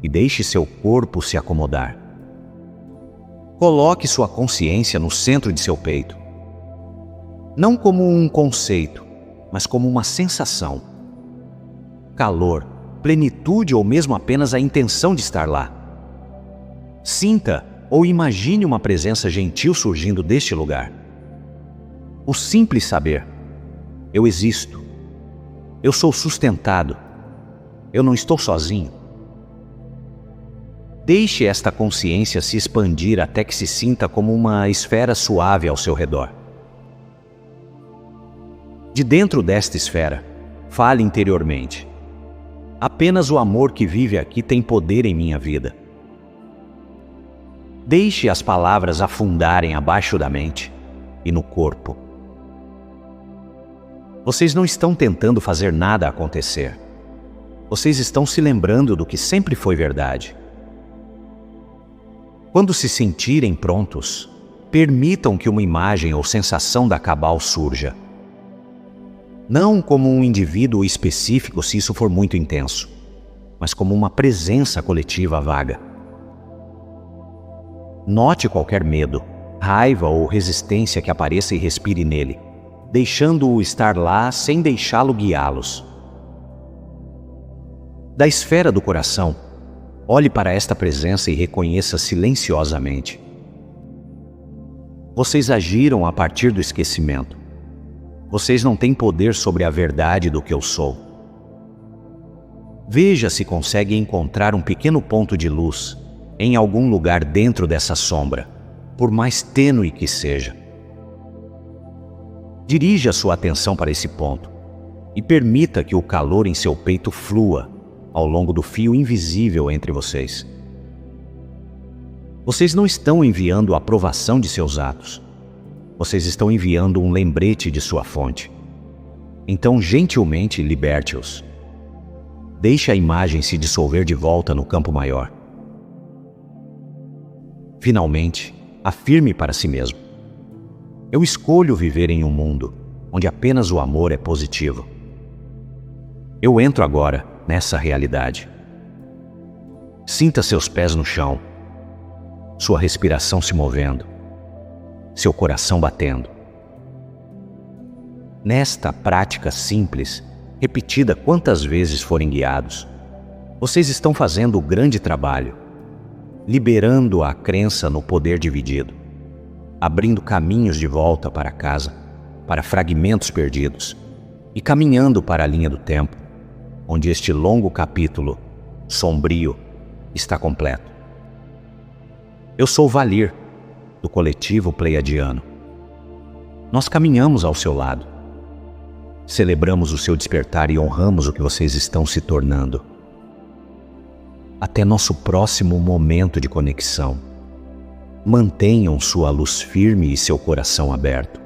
e deixe seu corpo se acomodar. Coloque sua consciência no centro de seu peito. Não como um conceito, mas como uma sensação. Calor, plenitude ou mesmo apenas a intenção de estar lá. Sinta ou imagine uma presença gentil surgindo deste lugar. O simples saber: eu existo, eu sou sustentado, eu não estou sozinho. Deixe esta consciência se expandir até que se sinta como uma esfera suave ao seu redor. De dentro desta esfera, fale interiormente: apenas o amor que vive aqui tem poder em minha vida. Deixe as palavras afundarem abaixo da mente e no corpo. Vocês não estão tentando fazer nada acontecer. Vocês estão se lembrando do que sempre foi verdade. Quando se sentirem prontos, permitam que uma imagem ou sensação da Cabal surja. Não como um indivíduo específico se isso for muito intenso, mas como uma presença coletiva vaga. Note qualquer medo, raiva ou resistência que apareça e respire nele, deixando-o estar lá sem deixá-lo guiá-los. Da esfera do coração, olhe para esta presença e reconheça silenciosamente. Vocês agiram a partir do esquecimento. Vocês não têm poder sobre a verdade do que eu sou. Veja se consegue encontrar um pequeno ponto de luz em algum lugar dentro dessa sombra, por mais tênue que seja. Dirija sua atenção para esse ponto e permita que o calor em seu peito flua ao longo do fio invisível entre vocês. Vocês não estão enviando a aprovação de seus atos. Vocês estão enviando um lembrete de sua fonte. Então, gentilmente, liberte-os. Deixe a imagem se dissolver de volta no campo maior. Finalmente, afirme para si mesmo: eu escolho viver em um mundo onde apenas o amor é positivo. Eu entro agora nessa realidade. Sinta seus pés no chão, sua respiração se movendo, seu coração batendo. Nesta prática simples, repetida quantas vezes forem guiados, vocês estão fazendo o grande trabalho, liberando a crença no poder dividido, abrindo caminhos de volta para casa, para fragmentos perdidos, e caminhando para a linha do tempo, onde este longo capítulo, sombrio, está completo. Eu sou Valir, do coletivo Pleiadiano. Nós caminhamos ao seu lado. Celebramos o seu despertar e honramos o que vocês estão se tornando. Até nosso próximo momento de conexão. Mantenham sua luz firme e seu coração aberto.